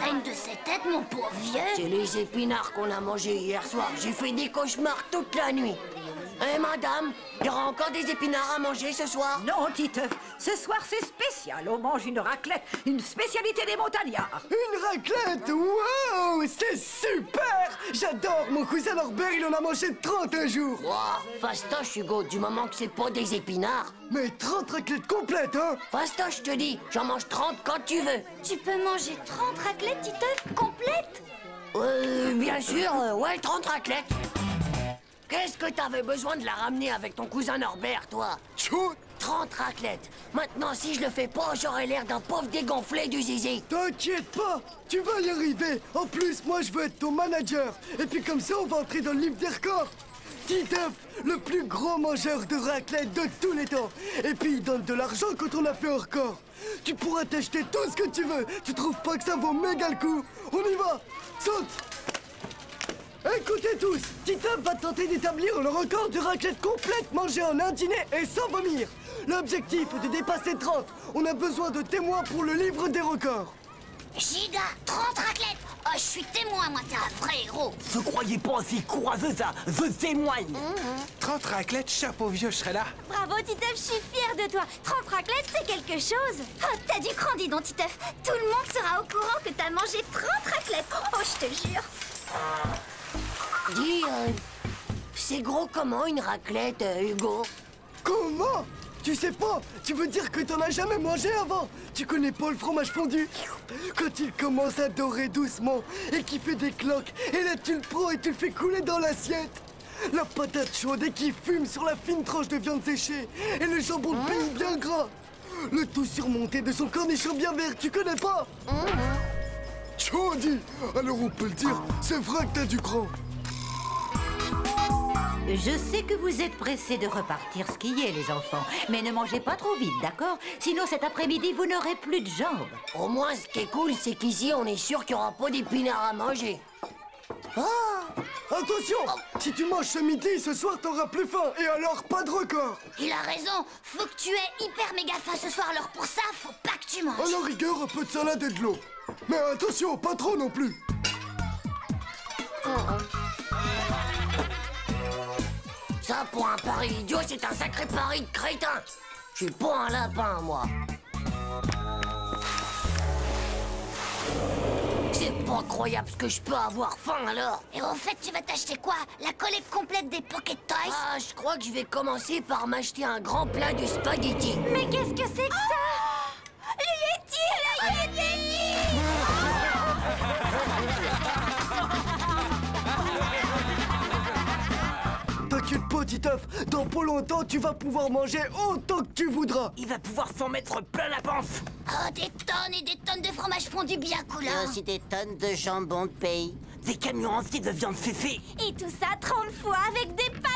saigne de ses têtes, mon pauvre vieux? C'est les épinards qu'on a mangés hier soir. J'ai fait des cauchemars toute la nuit. Eh, madame, il y aura encore des épinards à manger ce soir? Non, Titeuf, ce soir c'est spécial. On mange une raclette, une spécialité des montagnards. Une raclette? Wow, c'est super! J'adore! Mon cousin Norbert, il en a mangé 30 un jour! Ouah, fastoche, Hugo, du moment que c'est pas des épinards. Mais 30 raclettes complètes, hein? Fastoche, je te dis, j'en mange 30 quand tu veux. Tu peux manger 30 raclettes, Titeuf, complètes? Bien sûr, ouais, 30 raclettes. Qu'est-ce que t'avais besoin de la ramener avec ton cousin Norbert, toi? Chou! 30 raclettes. Maintenant, si je le fais pas, j'aurai l'air d'un pauvre dégonflé du zizi. T'inquiète pas, tu vas y arriver. En plus, moi, je veux être ton manager. Et puis comme ça, on va entrer dans le livre des records. Titeuf, le plus gros mangeur de raclette de tous les temps. Et puis, il donne de l'argent quand on a fait un record. Tu pourras t'acheter tout ce que tu veux. Tu trouves pas que ça vaut méga le coup? On y va. Saute. Écoutez tous, Titeuf va tenter d'établir le record de raclette complète mangée en un dîner et sans vomir. L'objectif est de dépasser 30. On a besoin de témoins pour le livre des records. Giga, 30 raclettes. Oh, je suis témoin, moi, t'es un vrai héros. Ne croyez pas aussi courageux, ça. Je témoigne. 30 raclettes, chapeau vieux, je serai là. Bravo, Titeuf, je suis fière de toi. 30 raclettes, c'est quelque chose. Oh, t'as du cran, dis donc, Titeuf. Tout le monde sera au courant que t'as mangé 30 raclettes. Oh, je te jure. Dis, c'est gros comment une raclette, Hugo? Comment? Tu sais pas? Tu veux dire que t'en as jamais mangé avant? Tu connais pas le fromage fondu? Quand il commence à dorer doucement et qu'il fait des cloques, et là tu le prends et tu le fais couler dans l'assiette. La patate chaude et qui fume sur la fine tranche de viande séchée et le jambon de pays bien gras. Le tout surmonté de son cornichon bien vert, tu connais pas? Chaudy! Alors on peut le dire, c'est vrai que t'as du cran. Je sais que vous êtes pressés de repartir skier, les enfants. Mais ne mangez pas trop vite, d'accord? Sinon, cet après-midi, vous n'aurez plus de jambes. Au moins, ce qui est cool, c'est qu'ici, on est sûr qu'il n'y aura pas d'épinards à manger. Attention! Si tu manges ce midi, ce soir t'auras plus faim. Et alors, pas de record. Il a raison. Faut que tu aies hyper méga faim ce soir. Alors pour ça, faut pas que tu manges. À la rigueur, un peu de salade et de l'eau. Mais attention, pas trop non plus. Ça, pour un pari idiot, c'est un sacré pari de crétin. Je suis pas un lapin, moi. C'est pas croyable ce que je peux avoir faim, alors. Et au fait, tu vas t'acheter quoi? La collecte complète des Pocket Toys? Ah, je crois que je vais commencer par m'acheter un grand plat de spaghetti. Mais qu'est-ce que c'est que ça? Le Yeti! T'inquiète pas, Titeuf. Dans pas longtemps, tu vas pouvoir manger autant que tu voudras. Il va pouvoir s'en mettre plein la panse. Oh, des tonnes et des tonnes de fromage fondu bien coulant. des tonnes de jambon de pays. Des camions entiers de viande séchée. Et tout ça 30 fois avec des patates.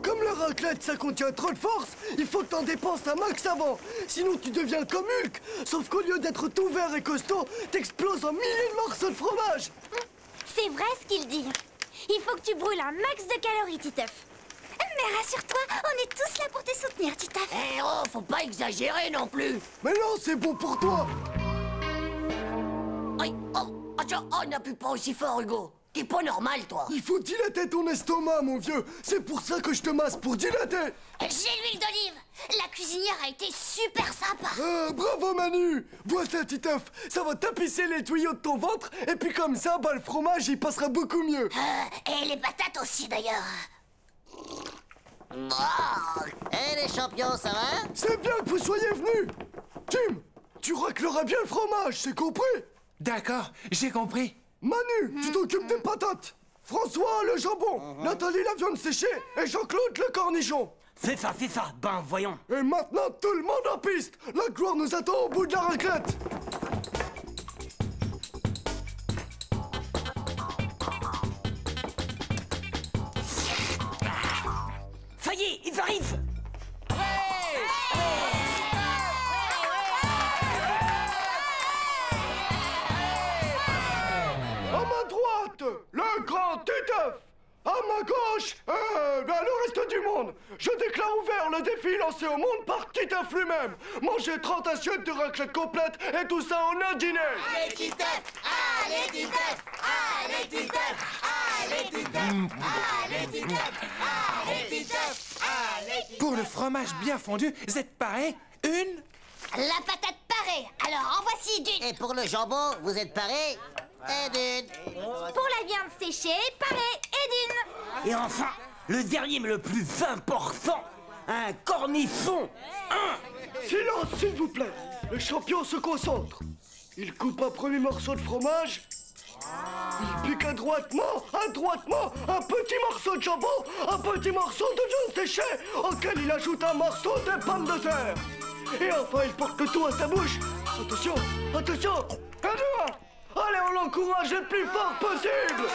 Comme la raclette, ça contient trop de force, il faut que t'en dépenses un max avant. Sinon, tu deviens comme Hulk. Sauf qu'au lieu d'être tout vert et costaud, t'exploses en milliers de morceaux de fromage. C'est vrai ce qu'il dit. Il faut que tu brûles un max de calories, Titeuf. Mais rassure-toi, on est tous là pour te soutenir, Titeuf. Eh oh, faut pas exagérer non plus. Mais non, c'est bon pour toi. Aïe, oh, attention, oh, n'appuie pas aussi fort, Hugo. T'es pas normal, toi. Il faut dilater ton estomac, mon vieux. C'est pour ça que je te masse, pour dilater. J'ai l'huile d'olive. La cuisinière a été super sympa. Bravo, Manu. Bois ça, Titeuf. Ça va tapisser les tuyaux de ton ventre. Et puis comme ça, bah, le fromage, il passera beaucoup mieux. Et les patates aussi, d'ailleurs. Eh, les champions, ça va? C'est bien que vous soyez venus. Tim, tu racleras bien le fromage, c'est compris? D'accord, j'ai compris. Manu, tu t'occupes des patates. François, le jambon. Nathalie, la viande séchée. Et Jean-Claude, le cornichon. C'est ça. Ben, voyons. Et maintenant, tout le monde en piste. La gloire nous attend au bout de la raclette. j'arrive. À ma droite, le grand Titeuf. À ma gauche, le reste du monde. Je déclare ouvert le défi lancé au monde par Titeuf lui-même. Manger 30 assiettes de raclette complète et tout ça en un dîner. Allez, Titeuf! Allez, Titeuf! Allez, Titeuf! Allez, Titeuf! Allez, Titeuf! Allez, Titeuf! Allez, Titeuf! Pour le fromage bien fondu, vous êtes parés? Une? La patate parée. Alors en voici d'une. Et pour le jambon, vous êtes parés? Et d'une. Pour la viande séchée, parée et d'une. Et enfin, le dernier mais le plus important, un cornichon. Silence, s'il vous plaît. Le champion se concentre. Il coupe un premier morceau de fromage. Il pique adroitement, un petit morceau de jambon, un petit morceau de viande séchée, auquel il ajoute un morceau de pommes de terre. Et enfin, il porte le tout à sa bouche. Attention, attention. Un, deux, un. Allez, on l'encourage le plus fort possible.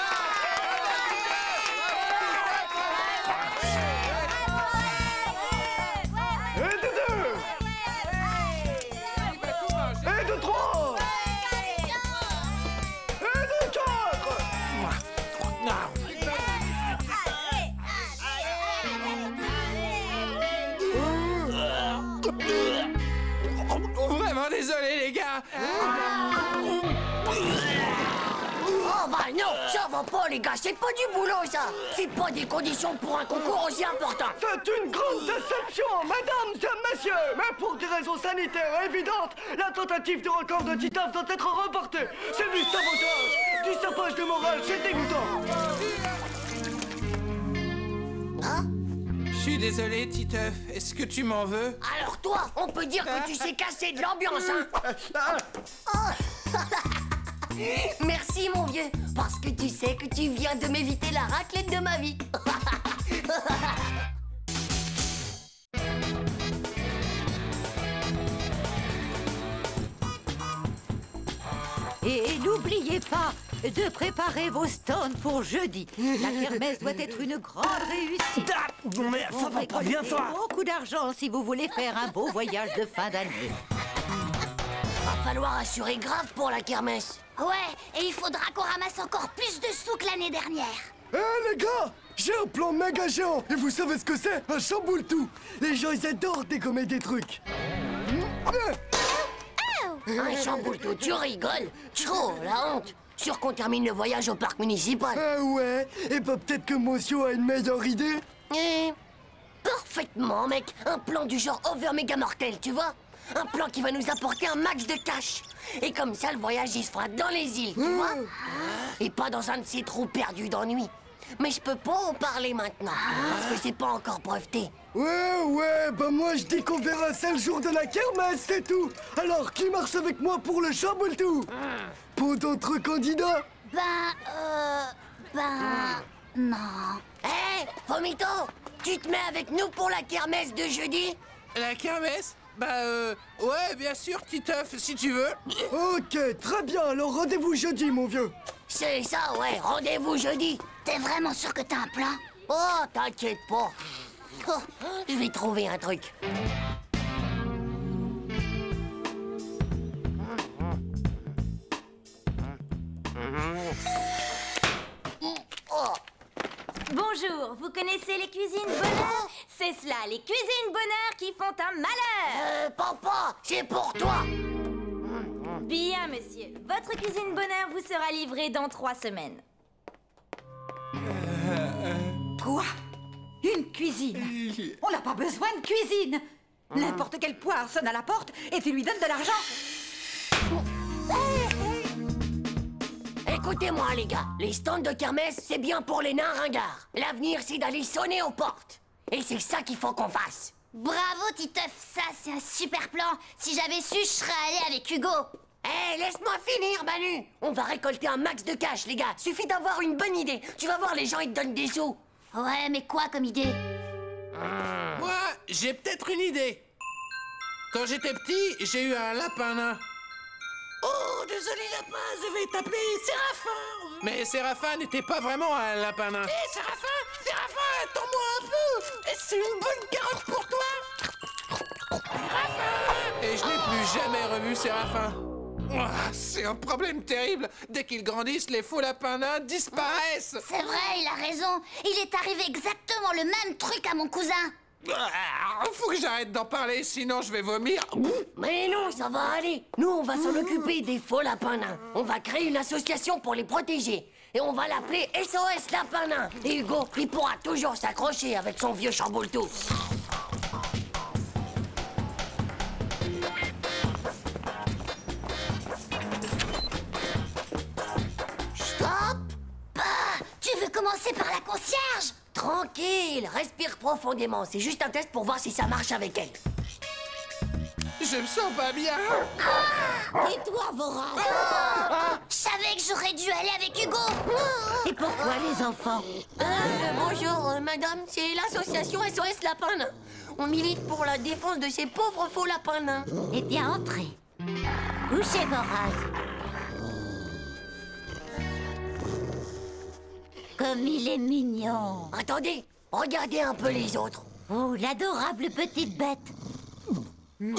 Et de deux. Et de trois. Et de quatre. Vraiment désolé, les gars. Oh bah non, ça va pas les gars, c'est pas du boulot ça. C'est pas des conditions pour un concours aussi important. C'est une grande déception, mesdames et messieurs. Mais pour des raisons sanitaires évidentes, la tentative de record de Titeuf doit être reportée. C'est du sabotage, du sapage de morale, c'est dégoûtant. Je suis désolé, Titeuf. Est-ce que tu m'en veux? Alors toi, on peut dire que tu sais casser de l'ambiance, hein. Oh. Merci mon vieux, parce que tu sais que tu viens de m'éviter la raclette de ma vie. Et n'oubliez pas de préparer vos stands pour jeudi. La kermesse doit être une grande réussite. Bon, mais ça va pas bien, toi. Beaucoup d'argent si vous voulez faire un beau voyage de fin d'année. Va falloir assurer grave pour la kermesse. Ouais, et il faudra qu'on ramasse encore plus de sous que l'année dernière. Hé les gars, j'ai un plan méga géant. Et vous savez ce que c'est? Un chamboule-tout. Les gens, ils adorent dégommer des trucs. Un chamboule-tout, tu rigoles. Trop, la honte. Sûr qu'on termine le voyage au parc municipal. Ah ouais. Et bah peut-être que Monsieur a une meilleure idée. Parfaitement, mec. Un plan du genre over méga mortel, tu vois? Un plan qui va nous apporter un max de cash. Et comme ça, le voyage, il se fera dans les îles, tu vois? Et pas dans un de ces trous perdus d'ennui. Mais je peux pas en parler maintenant, parce que c'est pas encore breveté. Ouais, bah moi je dis qu'on verra ça le jour de la kermesse, c'est tout. Alors, qui marche avec moi pour le chamboule-tout? Pour d'autres candidats? Non. Hé, Vomito, tu te mets avec nous pour la kermesse de jeudi? La kermesse? Ouais, bien sûr, Titeuf, si tu veux. Ok, très bien, alors rendez-vous jeudi, mon vieux. C'est ça, ouais, rendez-vous jeudi. T'es vraiment sûr que t'as un plan? Oh, t'inquiète pas. Oh, je vais trouver un truc. Oh. Bonjour, vous connaissez les cuisines bonheur? C'est cela, les cuisines bonheur qui font un malheur. Papa, c'est pour toi. Bien, monsieur. Votre cuisine bonheur vous sera livrée dans 3 semaines. Quoi? Une cuisine? On n'a pas besoin de cuisine. N'importe quelle poire sonne à la porte et tu lui donnes de l'argent. Écoutez-moi, les gars. Les stands de kermesse, c'est bien pour les nains ringards. L'avenir, c'est d'aller sonner aux portes. Et c'est ça qu'il faut qu'on fasse. Bravo, Titeuf. Ça, c'est un super plan. Si j'avais su, je serais allé avec Hugo. Hé, laisse-moi finir, Manu. On va récolter un max de cash, les gars. Suffit d'avoir une bonne idée. Tu vas voir, les gens, ils te donnent des sous. Ouais, mais quoi comme idée? Moi, j'ai peut-être une idée. Quand j'étais petit, j'ai eu un lapin nain. Oh, désolé, lapin, je vais t'appeler Séraphin. Mais Séraphin n'était pas vraiment un lapin nain. Hé, Séraphin, attends-moi un peu. C'est une bonne carotte pour toi. Et je n'ai plus jamais revu Séraphin. Ouah, c'est un problème terrible. Dès qu'ils grandissent, les faux lapins nains disparaissent. C'est vrai, il a raison. Il est arrivé exactement le même truc à mon cousin. Faut que j'arrête d'en parler, sinon je vais vomir. Mais non, ça va aller. Nous, on va s'en occuper des faux lapins nains. On va créer une association pour les protéger. Et on va l'appeler SOS Lapin Nain. Et Hugo, il pourra toujours s'accrocher avec son vieux chamboule-tout. Stop! Tu veux commencer par la concierge? Tranquille, respire profondément. C'est juste un test pour voir si ça marche avec elle. Je me sens pas bien. Et toi, Voraz? Je savais que j'aurais dû aller avec Hugo. Et pourquoi les enfants? Bonjour, madame, c'est l'association SOS Lapin Nain. On milite pour la défense de ces pauvres faux lapins nains. Eh bien, entrez. Couchez, Voraz. Comme il est mignon. Attendez, regardez un peu les autres. Oh, l'adorable petite bête. Je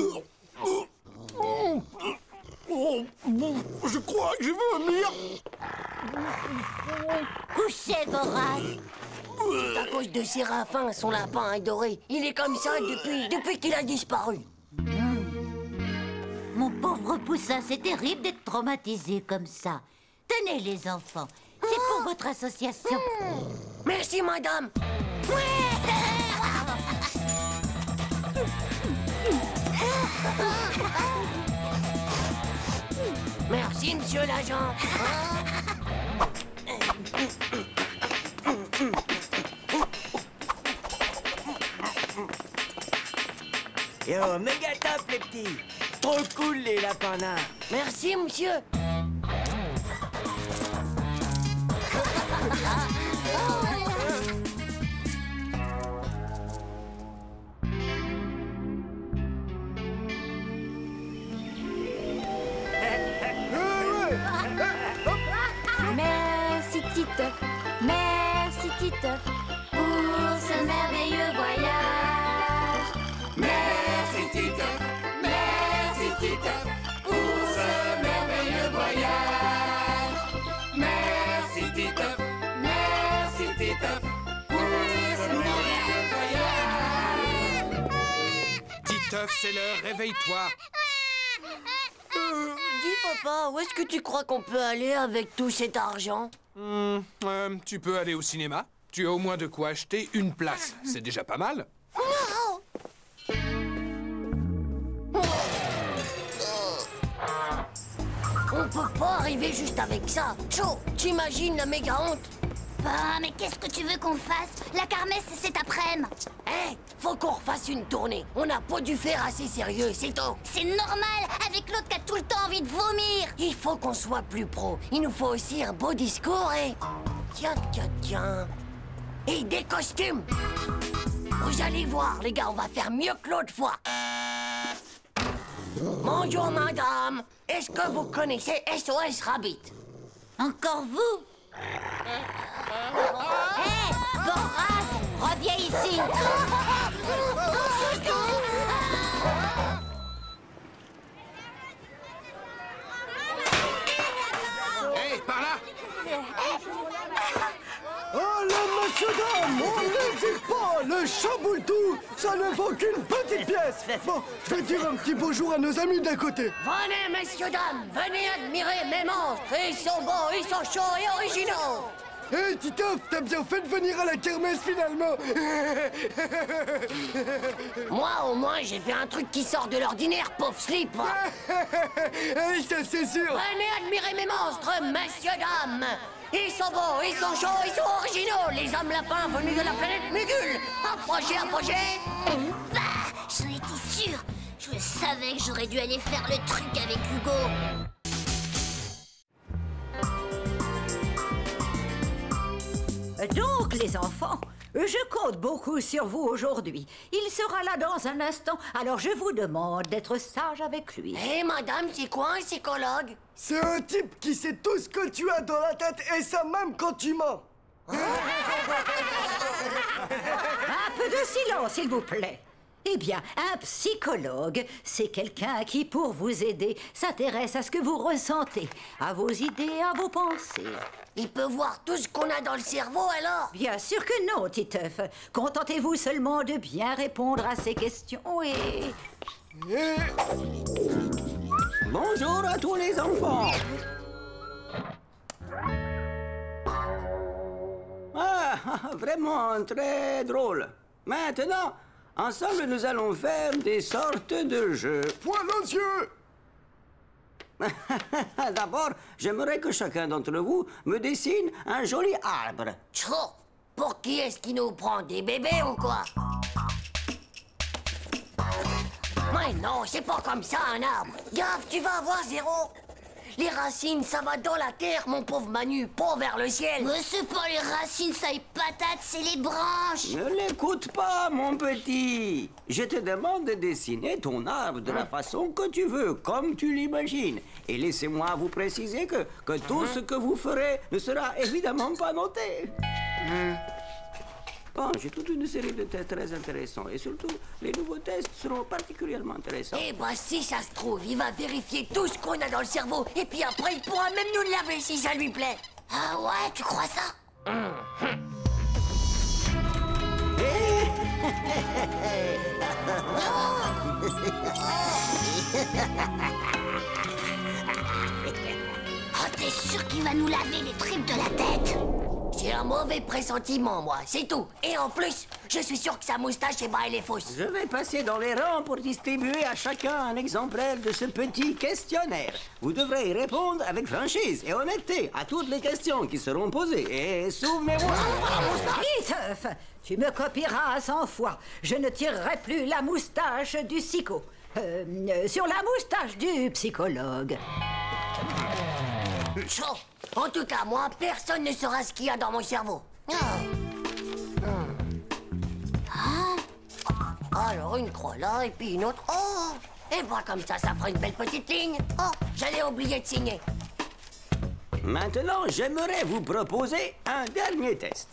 crois que je vais vomir. Couchez, Voraz. C'est à cause de Séraphin, son lapin adoré. Il est comme ça depuis qu'il a disparu. Mon pauvre poussin, c'est terrible d'être traumatisé comme ça. Tenez, les enfants. C'est pour votre association. Merci, madame. Merci, monsieur l'agent. Yo, méga top, les petits. Trop cool, les lapins nains. Merci, monsieur. Merci, Titeuf. Merci, Titeuf. Pour ce merveilleux voyage. Merci, Titeuf. Merci, Titeuf. Pour ce merveilleux voyage. Merci, Titeuf. Merci, Titeuf. Pour ce merveilleux voyage. Titeuf, c'est l'heure, réveille-toi. Dis, papa, où est-ce que tu crois qu'on peut aller avec tout cet argent? Tu peux aller au cinéma. Tu as au moins de quoi acheter une place. C'est déjà pas mal. On peut pas arriver juste avec ça. Chaud, t'imagines la méga honte? Ah, mais qu'est-ce que tu veux qu'on fasse? La kermesse, c'est cet après-midi. Eh, faut qu'on refasse une tournée. On n'a pas dû faire assez sérieux, c'est tout. C'est normal, avec l'autre qui a tout le temps envie de vomir. Il faut qu'on soit plus pro. Il nous faut aussi un beau discours et... Tiens. Et des costumes. Vous allez voir, les gars, on va faire mieux que l'autre fois. Bonjour, madame. Est-ce que vous connaissez SOS Rabbit? Encore vous? Hé, Voraz, reviens ici. Hey, par là. Allez, monsieur, dame, on n'hésite pas. Le chamboule-tout, ça ne vaut qu'une petite pièce. Bon, je vais dire un petit bonjour à nos amis d'à côté. Venez, messieurs, dames, venez admirer mes monstres. Ils sont beaux, ils sont chauds et originaux. Hé, Titeuf, t'as bien fait de venir à la kermesse, finalement. Moi, au moins, j'ai fait un truc qui sort de l'ordinaire, pauvre slip. Oui, ça, c'est sûr. Venez admirer mes monstres, messieurs, dames. Ils sont beaux, ils sont chauds, ils sont originaux. Les hommes lapins venus de la planète Mugul. Approchez. Bah, j'en étais sûre. Je savais que j'aurais dû aller faire le truc avec Hugo. Donc, les enfants, je compte beaucoup sur vous aujourd'hui. Il sera là dans un instant, alors je vous demande d'être sage avec lui. Hé, madame, c'est quoi un psychologue? C'est un type qui sait tout ce que tu as dans la tête et ça même quand tu mens. Un peu de silence, s'il vous plaît. Eh bien, un psychologue, c'est quelqu'un qui, pour vous aider, s'intéresse à ce que vous ressentez, à vos idées, à vos pensées. Il peut voir tout ce qu'on a dans le cerveau, alors? Bien sûr que non, Titeuf. Contentez-vous seulement de bien répondre à ces questions et... Bonjour à tous les enfants. Ah, vraiment très drôle. Maintenant, ensemble, nous allons faire des sortes de jeux. Poil aux yeux! D'abord, j'aimerais que chacun d'entre vous me dessine un joli arbre. Tchou! Pour qui est-ce qui nous prend? Des bébés ou quoi? Mais non, c'est pas comme ça, un arbre. Gaffe, tu vas avoir zéro. Les racines, ça va dans la terre, mon pauvre Manu, pas vers le ciel. Mais c'est pas les racines, ça y patate, c'est les branches. Ne l'écoute pas, mon petit. Je te demande de dessiner ton arbre de la façon que tu veux, comme tu l'imagines. Et laissez-moi vous préciser que tout ce que vous ferez ne sera évidemment pas noté. Bon, j'ai toute une série de tests très intéressants. Et surtout, les nouveaux tests seront particulièrement intéressants. Eh ben, si ça se trouve, il va vérifier tout ce qu'on a dans le cerveau. Et puis après, il pourra même nous le laver si ça lui plaît. Ah ouais, tu crois ça? Oh, t'es sûr qu'il va nous laver les tripes de la tête? J'ai un mauvais pressentiment, moi, c'est tout. Et en plus, je suis sûr que sa moustache, eh ben, elle est fausse. Je vais passer dans les rangs pour distribuer à chacun un exemplaire de ce petit questionnaire. Vous devrez y répondre avec franchise et honnêteté à toutes les questions qui seront posées. Et souvenez-vous... Titeuf, tu me copieras 100 fois. Je ne tirerai plus la moustache du psycho. Sur la moustache du psychologue. Chaud. En tout cas, moi, personne ne saura ce qu'il y a dans mon cerveau. Alors, une croix là, et puis une autre. Oh! Et bah, comme ça fera une belle petite ligne. Oh, j'allais oublier de signer. Maintenant, j'aimerais vous proposer un dernier test.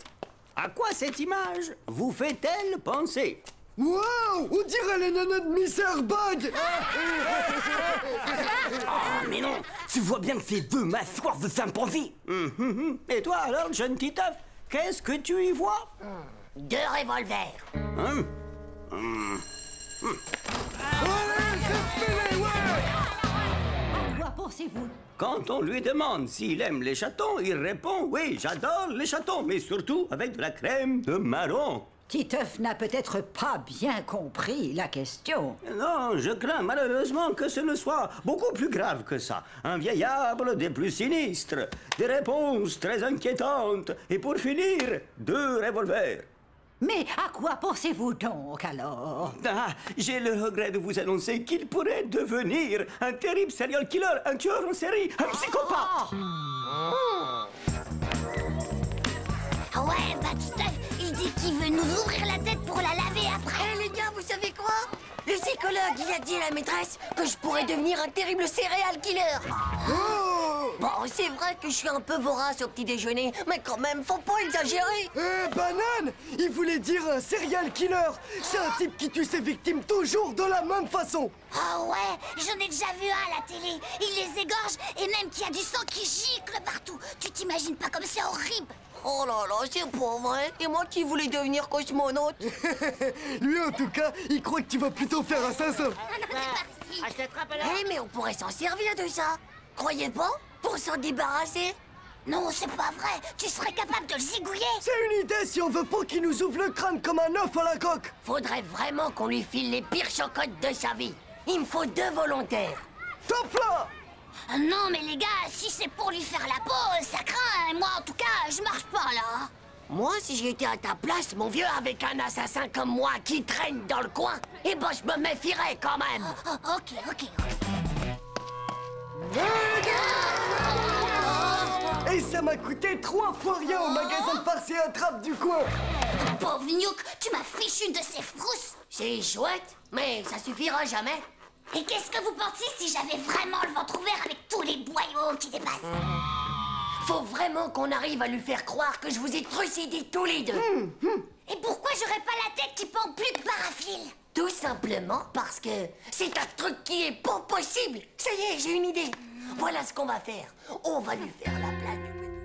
À quoi cette image vous fait-elle penser? Waouh! On dirait les nanas de Miss Airbag! Oh, mais non, tu vois bien que c'est deux mâchoires de chimpanzé. Et toi, alors, jeune Titeuf, qu'est-ce que tu y vois? 2 revolvers. À quoi pensez-vous? Quand on lui demande s'il aime les chatons, il répond « Oui, j'adore les chatons, mais surtout avec de la crème de marron. » Titeuf n'a peut-être pas bien compris la question. Non, je crains malheureusement que ce ne soit beaucoup plus grave que ça. Un vieil arbre des plus sinistres, des réponses très inquiétantes, et pour finir, 2 revolvers. Mais à quoi pensez-vous donc, alors? Ah, j'ai le regret de vous annoncer qu'il pourrait devenir un terrible serial killer, un tueur en série, un psychopathe. Ah ouais, bah Titeuf, il dit qu'il veut nous ouvrir la tête pour la laver après. Eh les gars, vous savez quoi? Le psychologue, il a dit à la maîtresse que je pourrais devenir un terrible serial killer. Bon, c'est vrai que je suis un peu vorace au petit déjeuner, mais quand même, faut pas exagérer. Banane! Il voulait dire un serial killer! C'est un type qui tue ses victimes toujours de la même façon! Ah ouais, j'en ai déjà vu un à la télé. Il les égorge et même qu'il y a du sang qui gicle partout. Tu t'imagines pas comme c'est horrible. Oh là là, c'est pas vrai. Et moi qui voulais devenir cosmonaute. Lui, en tout cas, il croit que tu vas plutôt faire assassin. C'est parti. Eh, mais on pourrait s'en servir de ça. Croyez pas? Pour s'en débarrasser. Non, c'est pas vrai. Tu serais capable de le zigouiller. C'est une idée si on veut pas qu'il nous ouvre le crâne comme un œuf à la coque. Faudrait vraiment qu'on lui file les pires chocottes de sa vie. Il me faut 2 volontaires. Top là! Non, mais les gars, si c'est pour lui faire la peau, ça craint. Moi, en tout cas, je marche pas, là. Moi, si j'étais à ta place, mon vieux, avec un assassin comme moi qui traîne dans le coin, eh ben, je me méfierais quand même. Oh, ok. Et ça m'a coûté 3 fois rien au magasin de farce et attrape du coin. Pauvre Vignouk, tu m'as fichu une de ces frousses. C'est chouette, mais ça suffira jamais. Et qu'est-ce que vous pensiez si j'avais vraiment le ventre ouvert avec tous les boyaux qui dépassent? Faut vraiment qu'on arrive à lui faire croire que je vous ai trucidés tous les deux. Et pourquoi j'aurais pas la tête qui pend plus que paraffile? Tout simplement parce que c'est un truc qui est pas possible. Ça y est, j'ai une idée. Voilà ce qu'on va faire. On va lui faire la blague du petit.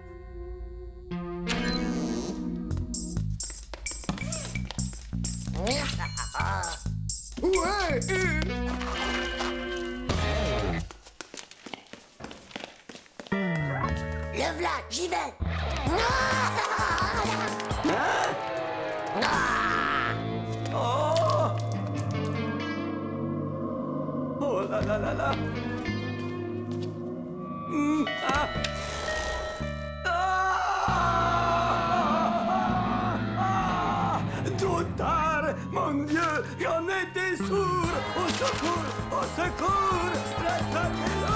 Ouais. Le v'là, j'y vais. Oh! Oh là là là là! Ah! Ah! Trop tard! Mon Dieu! J'en étais sourd! Au secours! Au secours! Rattrapez-le!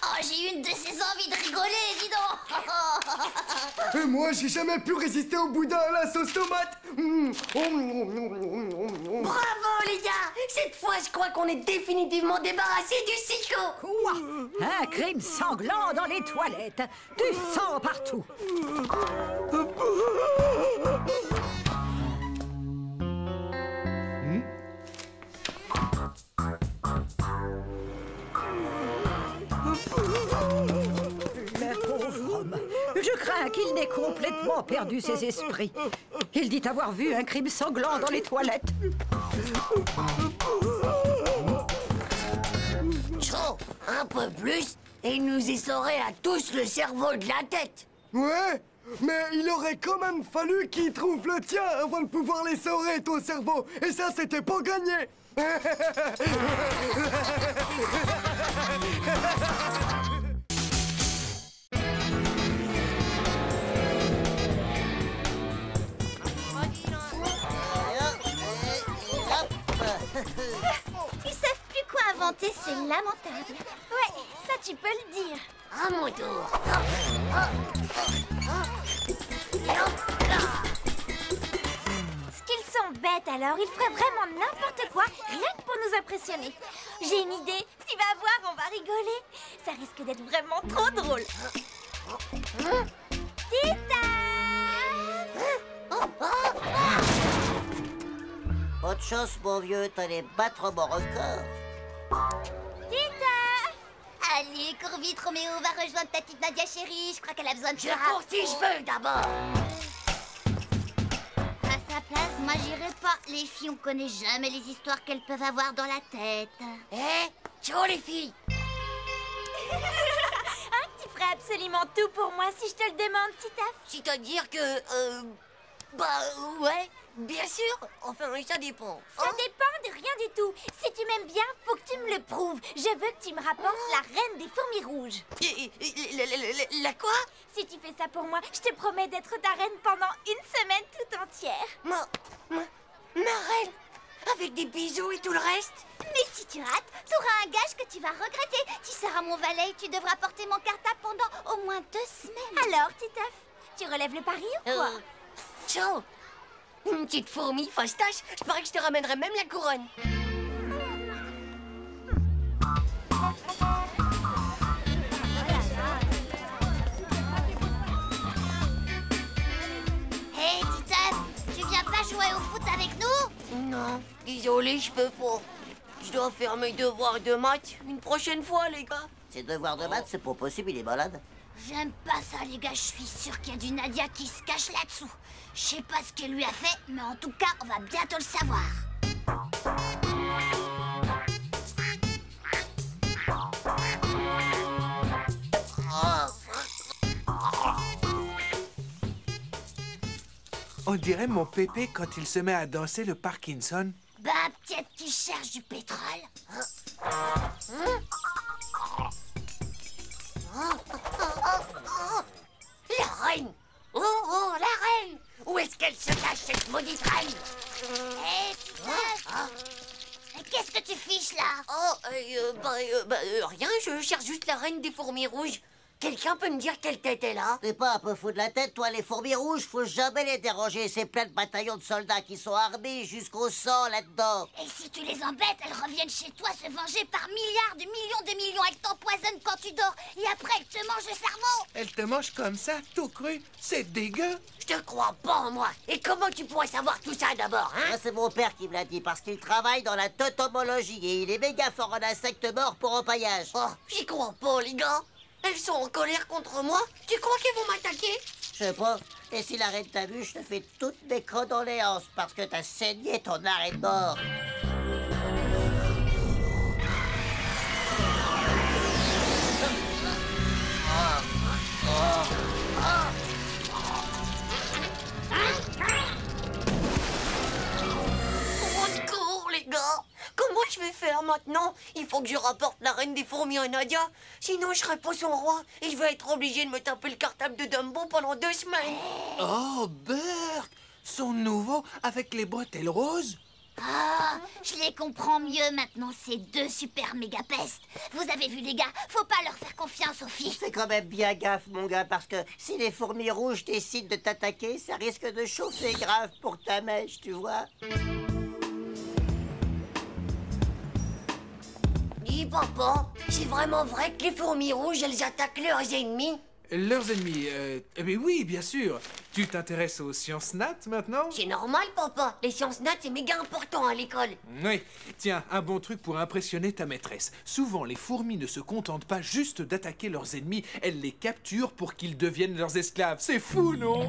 Oh, j'ai une de ces envies de rigoler, dis donc. Et moi, j'ai jamais pu résister au boudin à la sauce tomate. Bravo, les gars. Cette fois, je crois qu'on est définitivement débarrassé du psycho. Quoi? Un crime sanglant dans les toilettes. Du sang partout. Le pauvre homme. Je crains qu'il n'ait complètement perdu ses esprits. Il dit avoir vu un crime sanglant dans les toilettes. Chaud, un peu plus, et il nous essorait à tous le cerveau de la tête. Ouais, mais il aurait quand même fallu qu'il trouve le tien avant de pouvoir l'essorer, ton cerveau. Et ça, c'était pas gagné. Ils savent plus quoi inventer, c'est lamentable. Ouais, ça tu peux le dire. À mon tour. Ce qu'ils sont bêtes alors, ils feraient vraiment n'importe quoi, rien que pour nous impressionner. J'ai une idée, tu vas voir, on va rigoler. Ça risque d'être vraiment trop drôle. Tita! Autre chose, mon vieux, t'allais battre mon record. Tita! Allez, cours vite, Roméo, va rejoindre ta petite Nadia chérie. Je crois qu'elle a besoin de Je toi. cours si je veux d'abord. À sa place, moi j'irai pas. Les filles, on connaît jamais les histoires qu'elles peuvent avoir dans la tête. Ciao les filles. Hein, tu ferais absolument tout pour moi si je te le demande, Tita. C'est-à-dire que... ouais, bien sûr. Enfin, ça dépend. Ça dépend de rien du tout. Si tu m'aimes bien, faut que tu me le prouves. Je veux que tu me rapportes la reine des fourmis rouges. La quoi? Si tu fais ça pour moi, je te promets d'être ta reine pendant une semaine tout entière. Ma reine? Avec des bisous et tout le reste? Mais si tu rates, t'auras un gage que tu vas regretter. Tu seras mon valet et tu devras porter mon cartable pendant au moins 2 semaines. Alors, Titeuf, tu relèves le pari ou quoi? Ciao. Une petite fourmi fastache, je parie que je te ramènerai même la couronne. Hé, Titeuf, tu viens pas jouer au foot avec nous? Non, désolé, je peux pas. Je dois faire mes devoirs de maths une prochaine fois, les gars. Ses devoirs de maths, c'est pas possible, il est malade. J'aime pas ça, les gars. Je suis sûre qu'il y a du Nadia qui se cache là-dessous. Je sais pas ce qu'elle lui a fait, mais en tout cas, on va bientôt le savoir. On dirait mon pépé quand il se met à danser le Parkinson. Bah, peut-être qu'il cherche du pétrole. La reine! Oh, la reine! Où est-ce qu'elle se cache, cette maudite reine? Hé, qu'est-ce que tu fiches là? Rien, je cherche juste la reine des fourmis rouges. Quelqu'un peut me dire quelle tête elle a? T'es pas un peu fou de la tête, toi, les fourmis rouges? Faut jamais les déranger. C'est plein de bataillons de soldats qui sont armés jusqu'au sang là-dedans. Et si tu les embêtes, elles reviennent chez toi se venger par milliards de millions. Elles t'empoisonnent quand tu dors et après elles te mangent le cerveau. Elle te mange comme ça, tout cru. C'est dégueu. Je te crois pas en moi. Et comment tu pourrais savoir tout ça d'abord, hein? Ah, c'est mon père qui me l'a dit, parce qu'il travaille dans la totomologie et il est méga fort en insectes morts pour empaillage. Oh, j'y crois pas, les gars. Elles sont en colère contre moi. Tu crois qu'elles vont m'attaquer? Je sais pas. Et si la reine t'a vu, je te fais toutes mes condoléances parce que t'as saigné ton arrêt de mort. Au secours, les gars. Comment je vais faire maintenant? Il faut que je rapporte la reine des fourmis à Nadia. Sinon, je serai pas son roi. Et je vais être obligé de me taper le cartable de Dumbo pendant 2 semaines. Oh, Burk, son nouveau avec les bretelles roses. Ah, je les comprends mieux maintenant, ces 2 super méga pestes. Vous avez vu les gars, faut pas leur faire confiance aux filles. Fais quand même bien gaffe, mon gars, parce que si les fourmis rouges décident de t'attaquer, ça risque de chauffer grave pour ta mèche, tu vois. Dis, papa, c'est vraiment vrai que les fourmis rouges, elles attaquent leurs ennemis? Leurs ennemis, eh bien oui, bien sûr. Tu t'intéresses aux sciences nat maintenant? C'est normal, papa. Les sciences nat, c'est méga important à l'école. Oui. Tiens, un bon truc pour impressionner ta maîtresse. Souvent, les fourmis ne se contentent pas juste d'attaquer leurs ennemis, elles les capturent pour qu'ils deviennent leurs esclaves. C'est fou, non?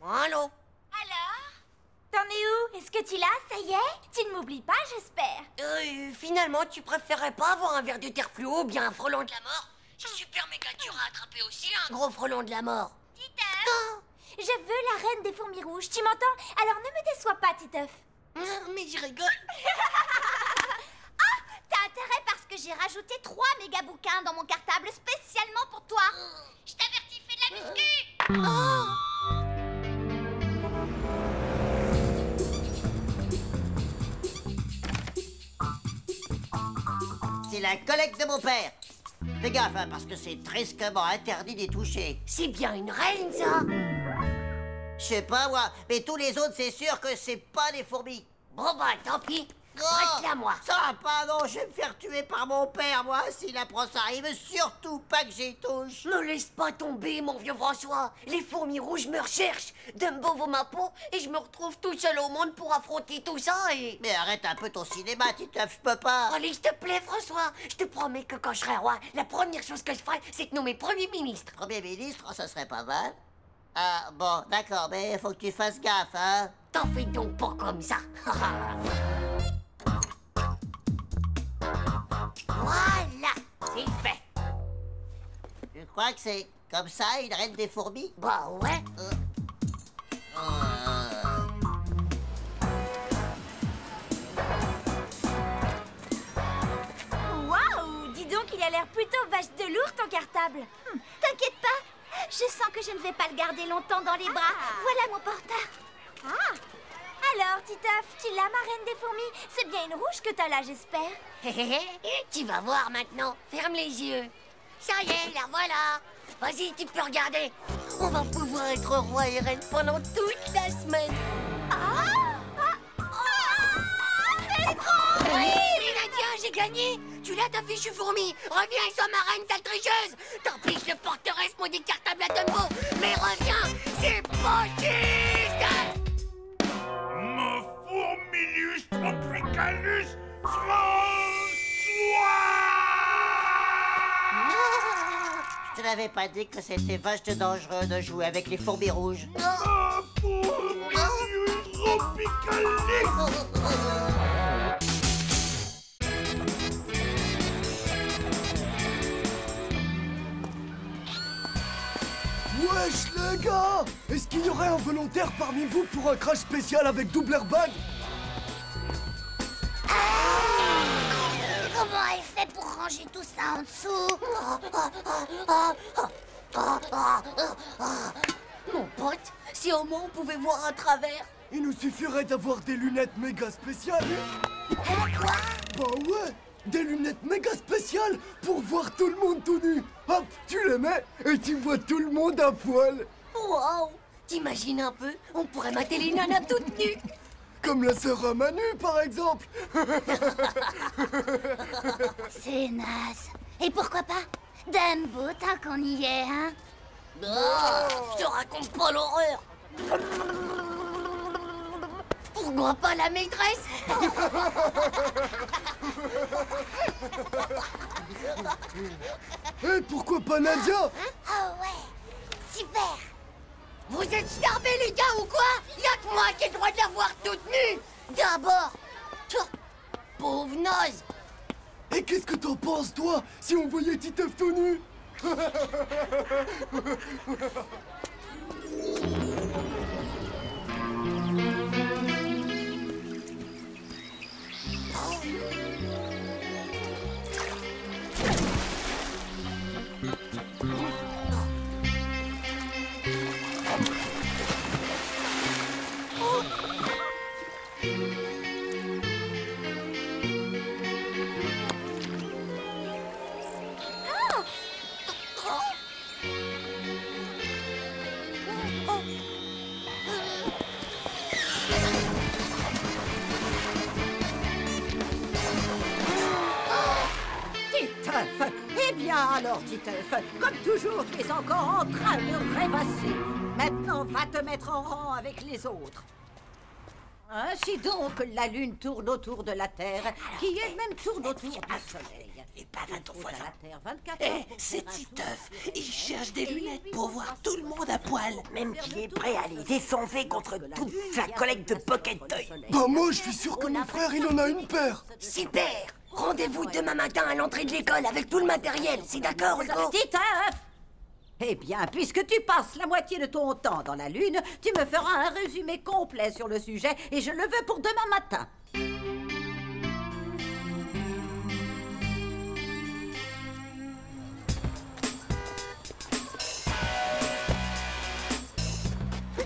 Allô? Alors? T'en es où? Est-ce que tu l'as? Ça y est? Tu ne m'oublies pas, j'espère. Finalement, tu préférerais pas avoir un verre de terre fluo ou bien un frelon de la mort? C'est super méga dur à attraper aussi, un gros frelon de la mort. Titeuf, je veux la reine des fourmis rouges, tu m'entends? Alors ne me déçois pas, Titeuf. Mais je rigole. Oh, t'as intérêt parce que j'ai rajouté 3 méga bouquins dans mon cartable spécialement pour toi. Je t'avertis, fais de la muscu. C'est la collecte de mon père. Fais gaffe, hein, parce que c'est tristement interdit d'y toucher. C'est bien une reine, ça. Je sais pas, moi, mais tous les autres, c'est sûr que c'est pas des fourmis. Bon, bah, tant pis. Oh, Reste-la, moi. ça va pas, non, je vais me faire tuer par mon père, moi, s'il apprend ça. Il veut surtout pas que j'y touche. Me laisse pas tomber, mon vieux François. Les fourmis rouges me recherchent. Dumbo vaut ma peau et je me retrouve tout seul au monde pour affronter tout ça et... Mais arrête un peu ton cinéma, Titeuf, je peux pas. Allez, s'il te plaît, François. Je te promets que quand je serai roi, la première chose que je ferai, c'est de nommer Premier ministre. Premier ministre, ça serait pas mal. Ah, bon, d'accord, mais faut que tu fasses gaffe, hein. T'en fais donc pas comme ça. Voilà, c'est fait. Je crois que c'est comme ça, une reine des fourmis. Bah ouais. Waouh, dis donc, il a l'air plutôt vache de lourd ton cartable. T'inquiète pas, je sens que je ne vais pas le garder longtemps dans les bras. Voilà mon porteur. Ah. Alors, Titeuf, tu l'as, ma reine des fourmis? C'est bien une rouge que t'as là, j'espère. Tu vas voir maintenant. Ferme les yeux. Ça y est, la voilà. Vas-y, tu peux regarder. On va pouvoir être roi et reine pendant toute la semaine. C'est trop! Oui, Nadia, j'ai gagné. Tu l'as, ta fichue fourmi. Reviens et sois ma reine, sale tricheuse. Tant pis, je porterai mon décartable à Dumbo. Mais reviens, c'est pas juste. Mon fourmilus tropicalus François! Je te l'avais pas dit que c'était vache de dangereux de jouer avec les fourmis rouges. Mon fourmilus tropicalus! Wesh les gars! Est-ce qu'il y aurait un volontaire parmi vous pour un crash spécial avec double airbag? Comment elle fait pour ranger tout ça en dessous? Mon pote, si au moins on pouvait voir à travers. Il nous suffirait d'avoir des lunettes méga spéciales. Quoi? Bah ouais, des lunettes méga spéciales pour voir tout le monde tout nu. Hop, tu les mets et tu vois tout le monde à poil. Wow! T'imagines un peu? On pourrait mater les nanas toutes nues. Comme la sœur à Manu, par exemple. C'est naze. Et pourquoi pas Dumbo, tant qu'on y est, hein? Je te raconte pas l'horreur. Pourquoi pas la maîtresse? Et pourquoi pas Nadia? Oh ouais, super. Vous êtes starvés, les gars, ou quoi? Y'a que moi qui ai le droit de la voir toute nue. D'abord. Pauvre naze. Et qu'est-ce que t'en penses, toi, si on voyait Titeuf tout nu? Titeuf! Eh bien alors, Titeuf, comme toujours, tu es encore en train de rêvasser. Maintenant, va te mettre en rang avec les autres. Ainsi donc, la Lune tourne autour de la Terre, qui elle-même tourne autour du Soleil. Et pas à ton voisin. La Terre, 24 Eh, heures pour c'est faire un Titeuf. tour. Il cherche des lunettes pour voir tout le monde à poil. Même qu'il est prêt à les défoncer contre toute sa collecte de Pocket Toy. Bah moi, je suis sûr que mon frère, il en a une paire. Super. Rendez-vous demain matin à l'entrée de l'école avec tout le matériel. C'est d'accord, Hugo? Titeuf! Eh bien, puisque tu passes la moitié de ton temps dans la Lune, tu me feras un résumé complet sur le sujet et je le veux pour demain matin.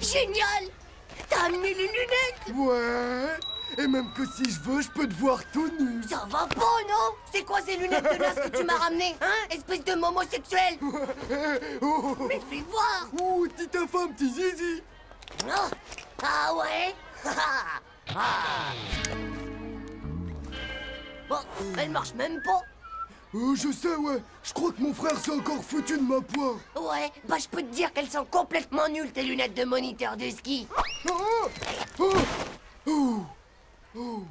Génial. T'as amené les lunettes? Ouais. Et même que si je veux, je peux te voir tout nu. Ça va pas, non? C'est quoi ces lunettes de naze que tu m'as ramenées? Hein? Espèce de homosexuel. Mais fais voir. Ouh, Titeuf, un petit zizi. Oh. Ah ouais. Ah. Bon, elle marche même pas. Je sais, ouais. Je crois que mon frère s'est encore foutu de ma poire. Ouais, bah je peux te dire qu'elles sont complètement nulles, tes lunettes de moniteur de ski. Oh, oh, oh, oh.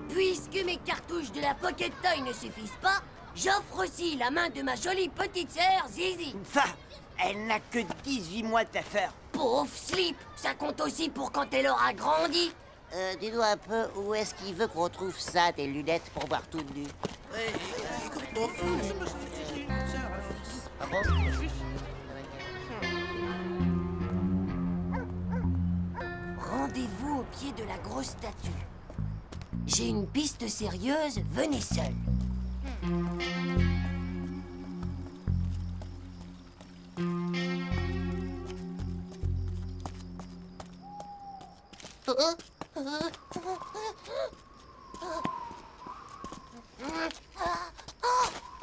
Puisque mes cartouches de la Pocket Toy ne suffisent pas, j'offre aussi la main de ma jolie petite sœur, Zizi. Ça, elle n'a que 18 mois ta sœur. Pauvre slip, ça compte aussi pour quand elle aura grandi. Dis-nous un peu où est-ce qu'il veut qu'on trouve ça, des lunettes pour voir tout nu. Rendez-vous au pied de la grosse statue. J'ai une piste sérieuse, venez seul.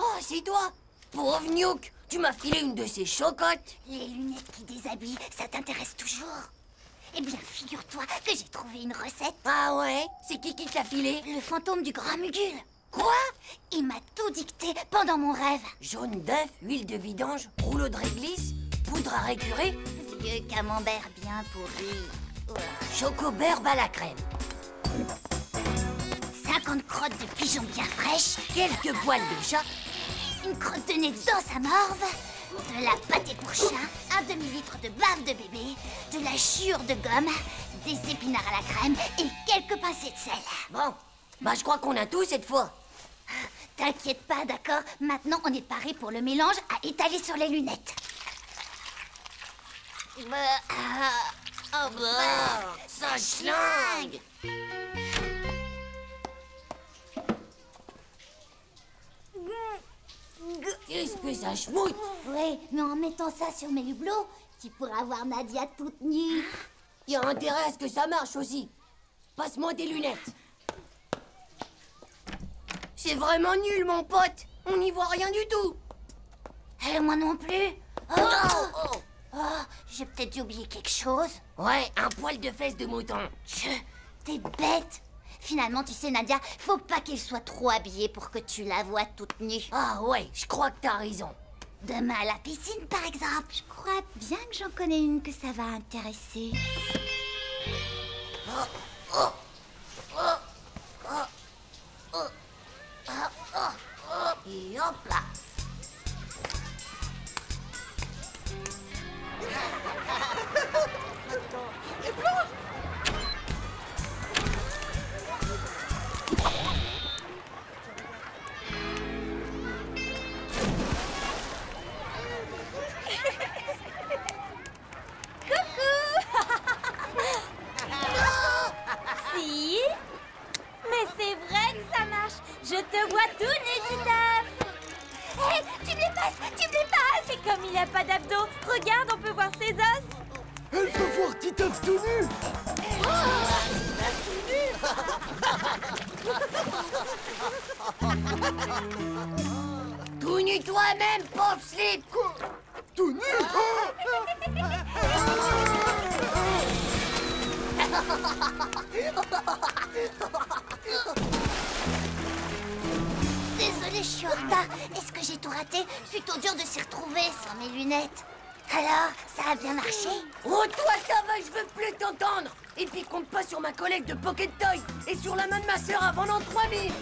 Oh, c'est toi! Pauvre Newk, tu m'as filé une de ces chocottes. Les lunettes qui déshabillent, ça t'intéresse toujours? Eh bien, figure-toi que j'ai trouvé une recette. Ah ouais? C'est qui te l'a filé? Le fantôme du grand Mugul. Quoi? Il m'a tout dicté pendant mon rêve. Jaune d'œuf, huile de vidange, rouleau de réglisse, poudre à récurer, Vieux camembert bien pourri. chocoberbe à la crème, 50 crottes de pigeons bien fraîches, quelques poils de chat, une crotte de nez dans sa morve, de la pâté pour chat, un demi-litre de bave de bébé, de la chure de gomme, des épinards à la crème et quelques pincées de sel. Bon, bah je crois qu'on a tout cette fois. T'inquiète pas, d'accord? Maintenant, on est paré pour le mélange à étaler sur les lunettes. Ça schlingue. Qu'est-ce que ça schmoute? Oui, mais en mettant ça sur mes hublots, tu pourras voir Nadia toute nue. Il y a intérêt à ce que ça marche aussi. Passe-moi des lunettes. C'est vraiment nul, mon pote. On n'y voit rien du tout. Et moi non plus. Oh, j'ai peut-être oublié quelque chose. Ouais, un poil de fesse de mouton. T'es bête. Finalement, tu sais, Nadia, faut pas qu'elle soit trop habillée pour que tu la vois toute nue. Ah ouais, je crois que t'as raison. Demain à la piscine, par exemple. Je crois bien que j'en connais une que ça va intéresser. Et hop là. Si. Mais c'est vrai que ça marche. Je te vois tout nu, Titeuf. Hé, tu me les passes. C'est comme il a pas d'abdos. Regarde, on peut voir ses os. Elle peut voir Titeuf tout nu. Tout nu toi-même, pauvre slip. Quoi? Tout nu? Désolée, je suis en retard. Est-ce que j'ai tout raté? Plutôt dur de s'y retrouver sans mes lunettes. Alors, ça a bien marché? Oh, toi, ça va, je veux plus t'entendre. Et puis, compte pas sur ma collègue de Pocket Toy et sur la main de ma sœur avant l'an 3000.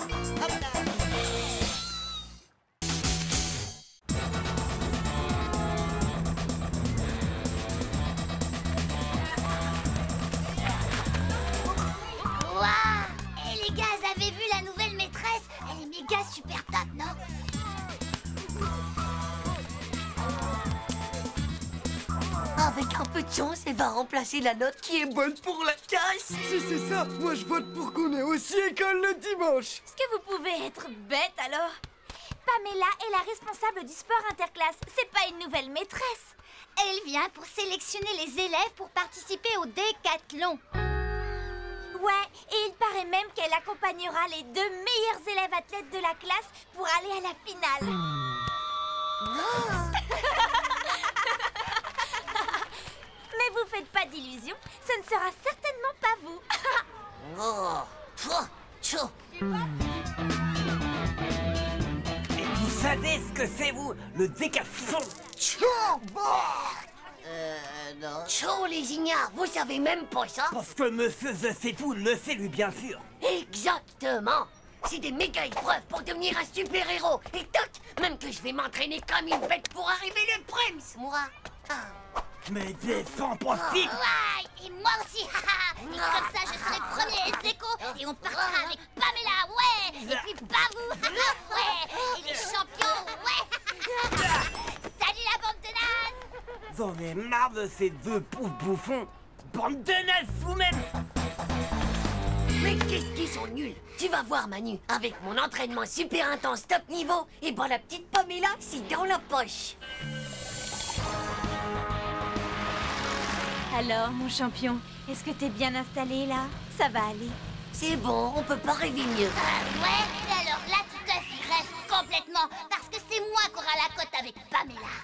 Waouh! Et les gars, vous avez vu la nouvelle maîtresse? Elle est méga super top, non? Avec un peu de chance, elle va remplacer la note qui est bonne pour la casse. Si c'est ça, moi je vote pour qu'on ait aussi école le dimanche. Est-ce que vous pouvez être bête alors? Pamela est la responsable du sport interclasse. C'est pas une nouvelle maîtresse. Elle vient pour sélectionner les élèves pour participer au décathlon. Ouais, et il paraît même qu'elle accompagnera les 2 meilleurs élèves athlètes de la classe pour aller à la finale. Mais vous faites pas d'illusions, ce ne sera certainement pas vous. Et vous savez ce que c'est, vous? Le décathlon. Non. Chaud, les ignares, vous savez même pas ça? Parce que monsieur The Fou le sait, lui, bien sûr. Exactement. C'est des méga épreuves pour devenir un super-héros. Et toc, même que je vais m'entraîner comme une bête pour arriver le Prems, moi. Mais c'est impossible. Ouais, et moi aussi, haha. Et comme ça, je serai premier ex aequo et on partira avec Pamela, ouais. Et puis pas vous, ouais. Et les champions, ouais. Salut la bande de nazes. J'en ai marre de ces 2 pauvres bouffons. Bande de nazes, vous-même. Mais qu'est-ce qu'ils sont nuls. Tu vas voir, Manu, avec mon entraînement super intense top niveau, et ben la petite Pamela, c'est dans la poche. Alors, mon champion, est-ce que t'es bien installé là? Ça va aller. C'est bon, on peut pas rêver mieux. Ouais, et alors là, tu te rêves complètement, parce que c'est moi qui aura la cote avec Pamela.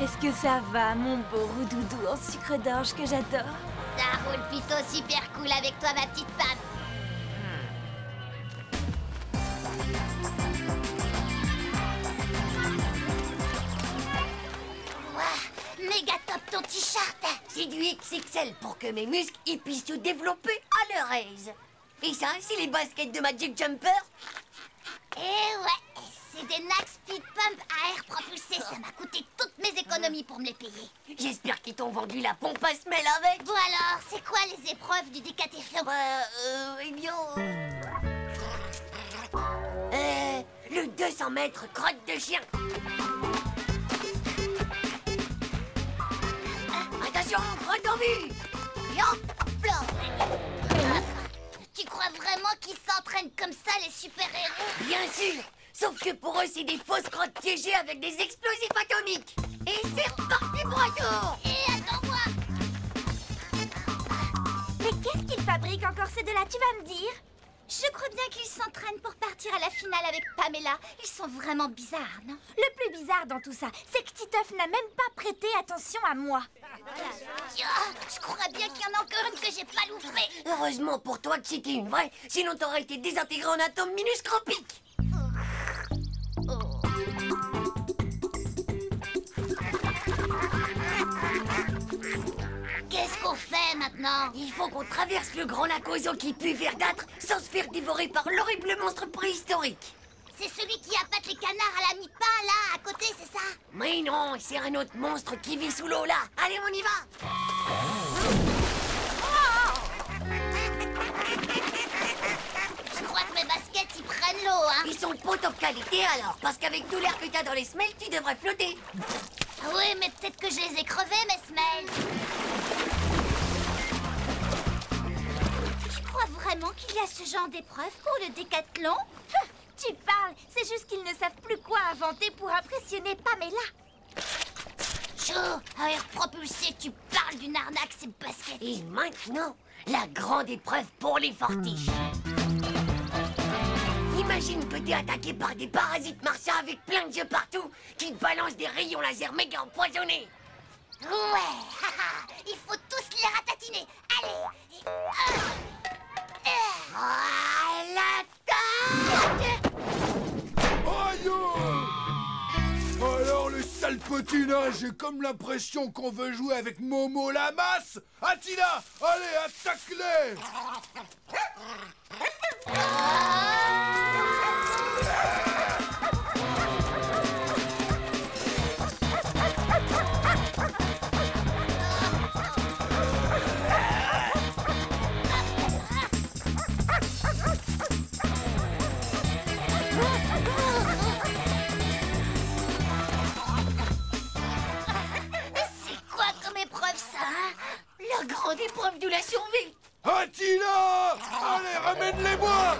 Est-ce que ça va, mon beau roudoudou en sucre d'orge que j'adore? Ça roule plutôt super cool avec toi, ma petite Pam. Wow, méga top ton t-shirt. C'est du XXL pour que mes muscles ils puissent se développer à leur aise. Et ça, c'est les baskets de Magic Jumper. Eh ouais, c'est des Nike Speed Pump à air propulsé. Ça m'a coûté toutes mes économies pour me les payer. J'espère qu'ils t'ont vendu la pompe à semelle avec. Bon alors, c'est quoi les épreuves du décathlon? Eh bien... le 200 mètres crotte de chien. Attention, crotte en vue. Et hop là. Tu crois vraiment vraiment qu'ils s'entraînent comme ça, les super-héros? Bien sûr. Sauf que pour eux, c'est des fausses grottes piégées avec des explosifs atomiques. Et c'est reparti pour un tour. Et attends-moi! Mais qu'est-ce qu'ils fabriquent encore ces deux-là, tu vas me dire? Je crois bien qu'ils s'entraînent pour partir à la finale avec Pamela. Ils sont vraiment bizarres, non? Le plus bizarre dans tout ça, c'est que Titeuf n'a même pas prêté attention à moi. Je crois bien qu'il y en a encore une que j'ai pas loupée. Heureusement pour toi que c'était une vraie, sinon t'aurais été désintégré en atomes minuscropiques. Qu'est-ce qu'on fait maintenant? Il faut qu'on traverse le grand lac aux eaux qui pue verdâtre sans se faire dévorer par l'horrible monstre préhistorique. C'est celui qui appâte les canards à la mi-pain, là, à côté, c'est ça? Mais non, c'est un autre monstre qui vit sous l'eau, là. Allez, on y va. Je crois que mes baskets, ils prennent l'eau, hein? Ils sont pas top qualité, alors, parce qu'avec tout l'air que t'as dans les semelles, tu devrais flotter. Oui, mais peut-être que je les ai crevés, mes semelles. Tu crois vraiment qu'il y a ce genre d'épreuve pour le décathlon? Tu parles, c'est juste qu'ils ne savent plus quoi inventer pour impressionner Pamela. Joe, à air propulsé, tu parles d'une arnaque, ces baskets. Et maintenant, la grande épreuve pour les fortiches. Imagine que t'es attaqué par des parasites martiens avec plein de yeux partout qui te balancent des rayons laser méga empoisonnés. Ouais, il faut tous les ratatiner. Allez. À l'attaque! Aïe! Alors le sale potinage, j'ai comme l'impression qu'on veut jouer avec Momo la masse. Attila, allez, attaque-les! C'est quoi comme épreuve, ça, hein? La grande épreuve de la survie! Attila! Allez, ramène-les-moi!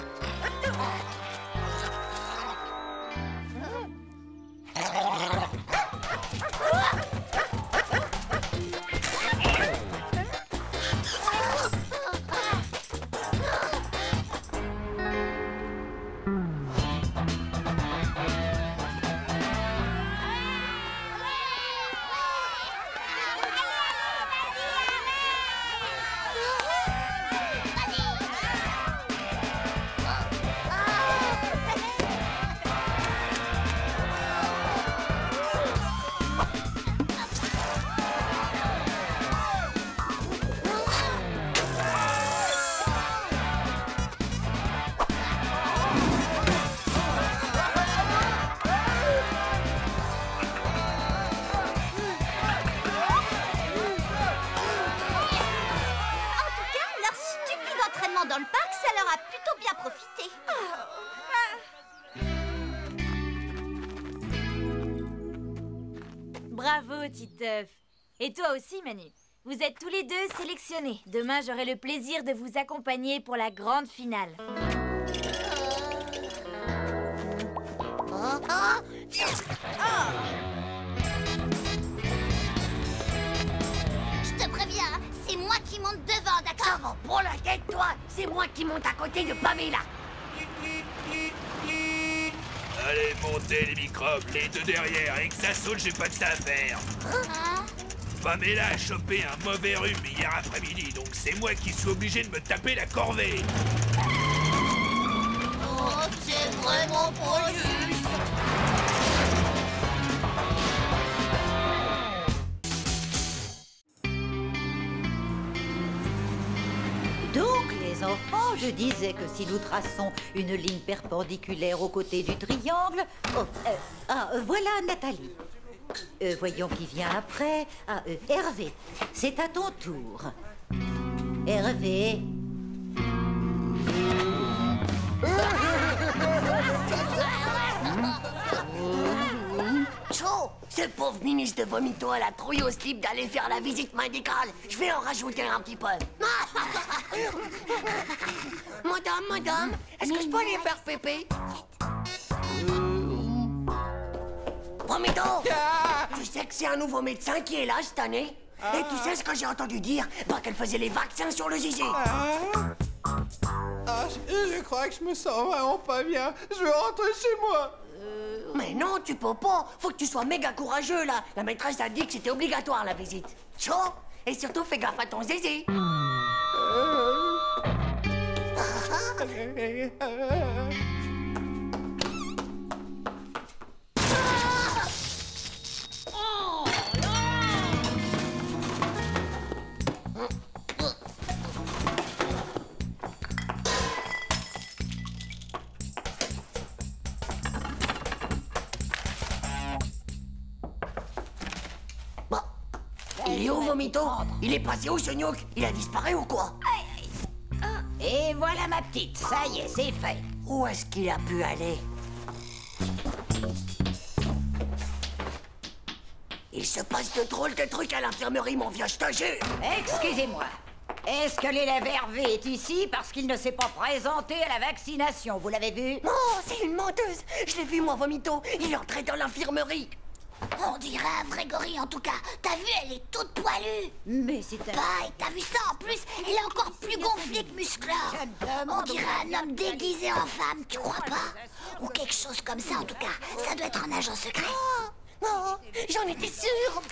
Dans le parc, ça leur a plutôt bien profité. Bravo, Titeuf. Et toi aussi, Manu. Vous êtes tous les deux sélectionnés. Demain, j'aurai le plaisir de vous accompagner pour la grande finale. Je te préviens, hein, c'est moi qui monte devant, d'accord? Avant, prends la tête, toi! C'est moi qui monte à côté de Pamela! Allez, montez les microbes, les deux derrière, et que ça saute, j'ai pas de ça à faire. Hein? Pamela a chopé un mauvais rhume hier après-midi, donc c'est moi qui suis obligé de me taper la corvée. Oh, c'est vraiment pas juste. Donc, les enfants, je disais que si nous traçons une ligne perpendiculaire aux côtés du triangle... voilà Nathalie. Voyons qui vient après. Hervé, c'est à ton tour. Hervé. Chaud! Ce pauvre ministre de Vomito a la trouille au slip d'aller faire la visite médicale. Je vais en rajouter un petit peu. Madame, est-ce que je peux aller faire pépé? Vomito, tu sais que c'est un nouveau médecin qui est là cette année? Et tu sais ce que j'ai entendu dire? Bah qu'elle faisait les vaccins sur le zizi. Je crois que je me sens vraiment pas bien. Je veux rentrer chez moi. Mais non, tu peux pas. Faut que tu sois méga courageux, là. La maîtresse a dit que c'était obligatoire, la visite. Chaud. Et surtout, fais gaffe à ton zizi. Il est où, Vomito? Il est passé où, ce Gnouk? Il a disparu ou quoi? Et voilà ma petite, ça y est, c'est fait. Où est-ce qu'il a pu aller? Il se passe de drôles de trucs à l'infirmerie, mon vieux, je te jure. Excusez-moi. Est-ce que l'élève Hervé est ici parce qu'il ne s'est pas présenté à la vaccination? Vous l'avez vu? Non, c'est une menteuse. Je l'ai vu, moi, Vomito. Il est entré dans l'infirmerie. On dirait un vrai gorille en tout cas. T'as vu, elle est toute poilue. Mais c'est un... Bah, et t'as vu ça en plus? Elle est encore plus gonflée que musclée. On dirait un homme déguisé en femme, tu crois pas? Ou quelque chose comme ça en tout cas. Ça doit être un agent secret. Non, j'en étais sûre.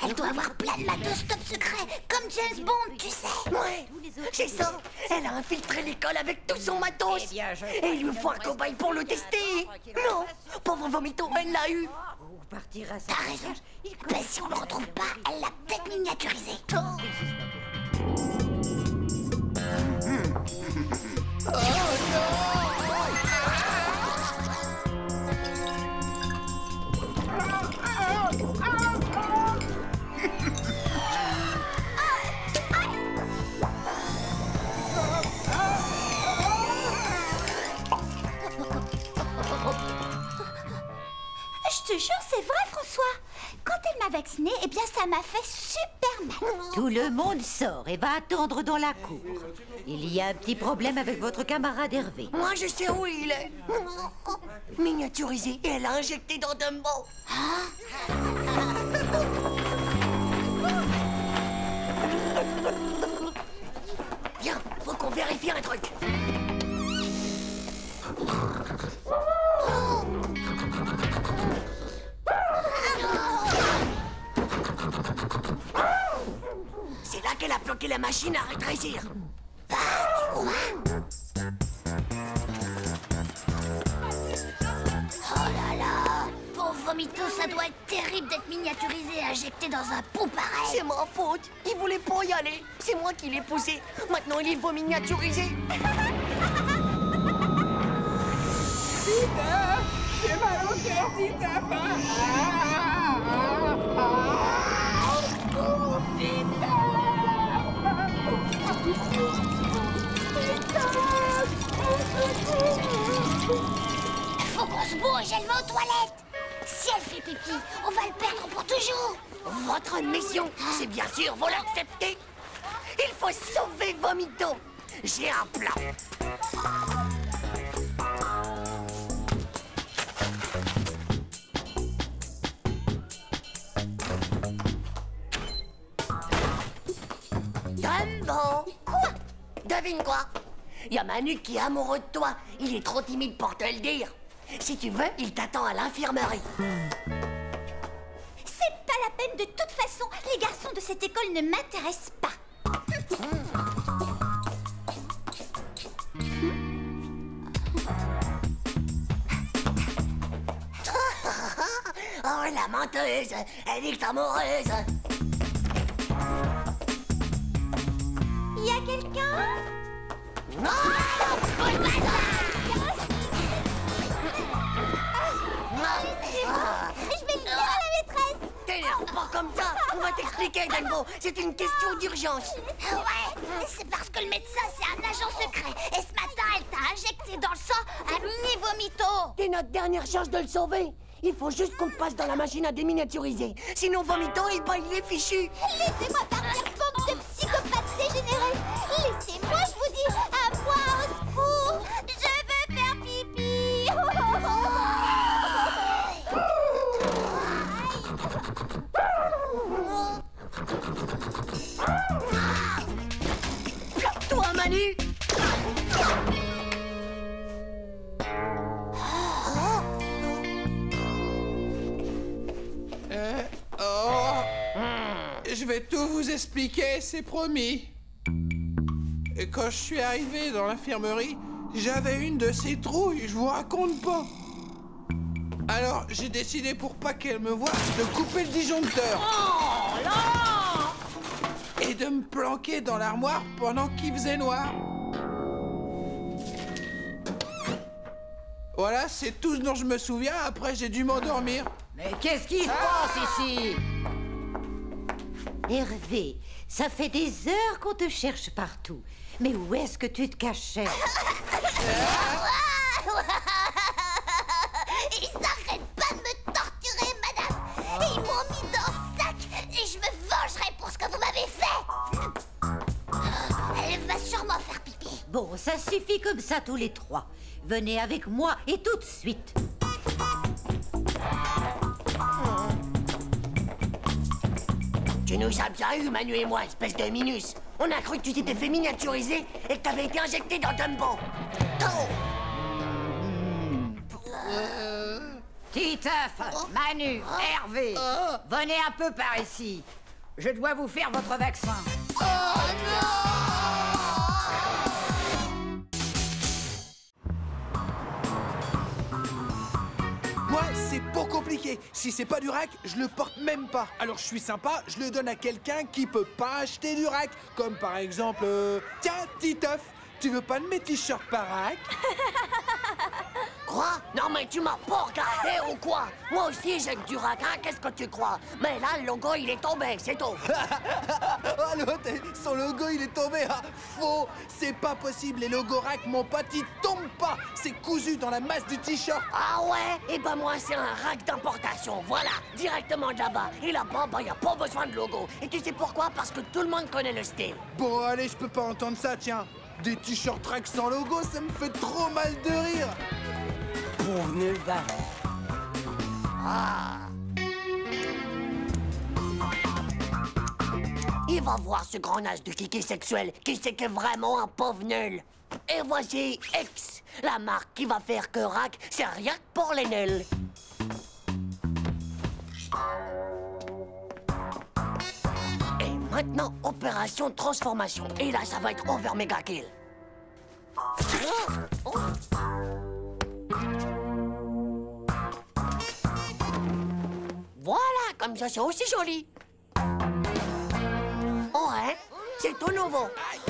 Elle doit avoir plein de matos top secret, comme James Bond, tu sais. Ouais, c'est ça. Elle a infiltré l'école avec tout son matos. Et il lui faut un cobaye pour le tester. Non, pauvre Vomito, elle l'a eu. T'as raison. Mais si on le retrouve pas, elle l'a peut-être miniaturisé. Je te jure, c'est vrai, François. Quand elle m'a vaccinée, eh bien, ça m'a fait super mal. Tout le monde sort et va attendre dans la cour. Il y a un petit problème avec votre camarade Hervé. Moi, je sais où il est. Miniaturisé et elle a injecté dans Dumbo. Viens, faut qu'on vérifie un truc. C'est là qu'elle a bloqué la machine à rétrécir. Oh là là! Pauvre Vomito, ça doit être terrible d'être miniaturisé et injecté dans un pot pareil. C'est ma faute. Il voulait pas y aller. C'est moi qui l'ai poussé. Maintenant, il faut miniaturiser. Tita, j'ai mal au cœur, Tita. Faut qu'on se bouge, elle va aux toilettes. Si elle fait pipi, on va le perdre pour toujours. Votre mission, c'est bien sûr, vous l'acceptez. Il faut sauver Vomito. J'ai un plan. Dumbo. Quoi? Devine quoi? Y a Manu qui est amoureux de toi. Il est trop timide pour te le dire. Si tu veux, il t'attend à l'infirmerie. C'est pas la peine, de toute façon, les garçons de cette école ne m'intéressent pas. Oh, la menteuse, elle est amoureuse. Y a quelqu'un? Non! Je vais le dire à la maîtresse. T'énerve pas comme ça. On va t'expliquer, Dumbo. C'est une question d'urgence. Ouais, c'est parce que le médecin, c'est un agent secret. Et ce matin, elle t'a injecté dans le sang un mini Vomito. C'est notre dernière chance de le sauver. Il faut juste qu'on passe dans la machine à déminiaturiser. Sinon, Vomito, il est fichu. Laissez-moi partir, bande de psychopathes dégénérés. je vais tout vous expliquer, c'est promis. Et quand je suis arrivé dans l'infirmerie, j'avais une de ces trouilles, je vous raconte pas. Alors, j'ai décidé pour pas qu'elle me voie de couper le disjoncteur. Oh là! Et de me planquer dans l'armoire pendant qu'il faisait noir. Voilà, c'est tout ce dont je me souviens. Après, j'ai dû m'endormir. Mais qu'est-ce qui se passe ici? Hervé, ça fait des heures qu'on te cherche partout. Mais où est-ce que tu te cachais? Ils s'arrêtent pas de me torturer, madame. Et ils m'ont mis dans le sac et je me vengerai pour ce que vous m'avez fait. Elle va sûrement faire pipi. Bon, ça suffit comme ça tous les trois. Venez avec moi et tout de suite. Tu nous as bien eu, Manu et moi, espèce de minus. On a cru que tu t'étais fait miniaturiser et que t'avais été injecté dans Dumbo. Oh. Titeuf, Manu, Hervé, venez un peu par ici. Je dois vous faire votre vaccin. Moi, c'est pas compliqué. Si c'est pas du rack, je le porte même pas. Alors je suis sympa, je le donne à quelqu'un qui peut pas acheter du rack. Comme par exemple... Tiens, Titeuf, tu veux pas de mes t-shirts par rack? Quoi? Non mais tu m'as pas regardé ou quoi? Moi aussi j'ai du rack, hein, qu'est-ce que tu crois? Mais là, le logo, il est tombé, c'est tout. Ah, l'autre, son logo, il est tombé. Ah, faux, c'est pas possible. Les logos rack, mon pote, ils tombent pas. C'est cousu dans la masse du t-shirt. Ah ouais? Eh ben moi, c'est un rack d'importation, voilà, directement de là-bas. Et là-bas, bah, y a pas besoin de logo. Et tu sais pourquoi? Parce que tout le monde connaît le style. Bon, allez, je peux pas entendre ça, tiens. Des t-shirts rack sans logo, ça me fait trop mal de rire. Pauvre nul va. Ah. Il va voir ce grand âge de kiki sexuel qui sait que vraiment un pauvre nul. Et voici X, la marque qui va faire que rack, c'est rien que pour les nuls. Et maintenant, opération transformation. Et là, ça va être over méga kill. Voilà, comme ça, c'est aussi joli. Ouais, c'est tout nouveau.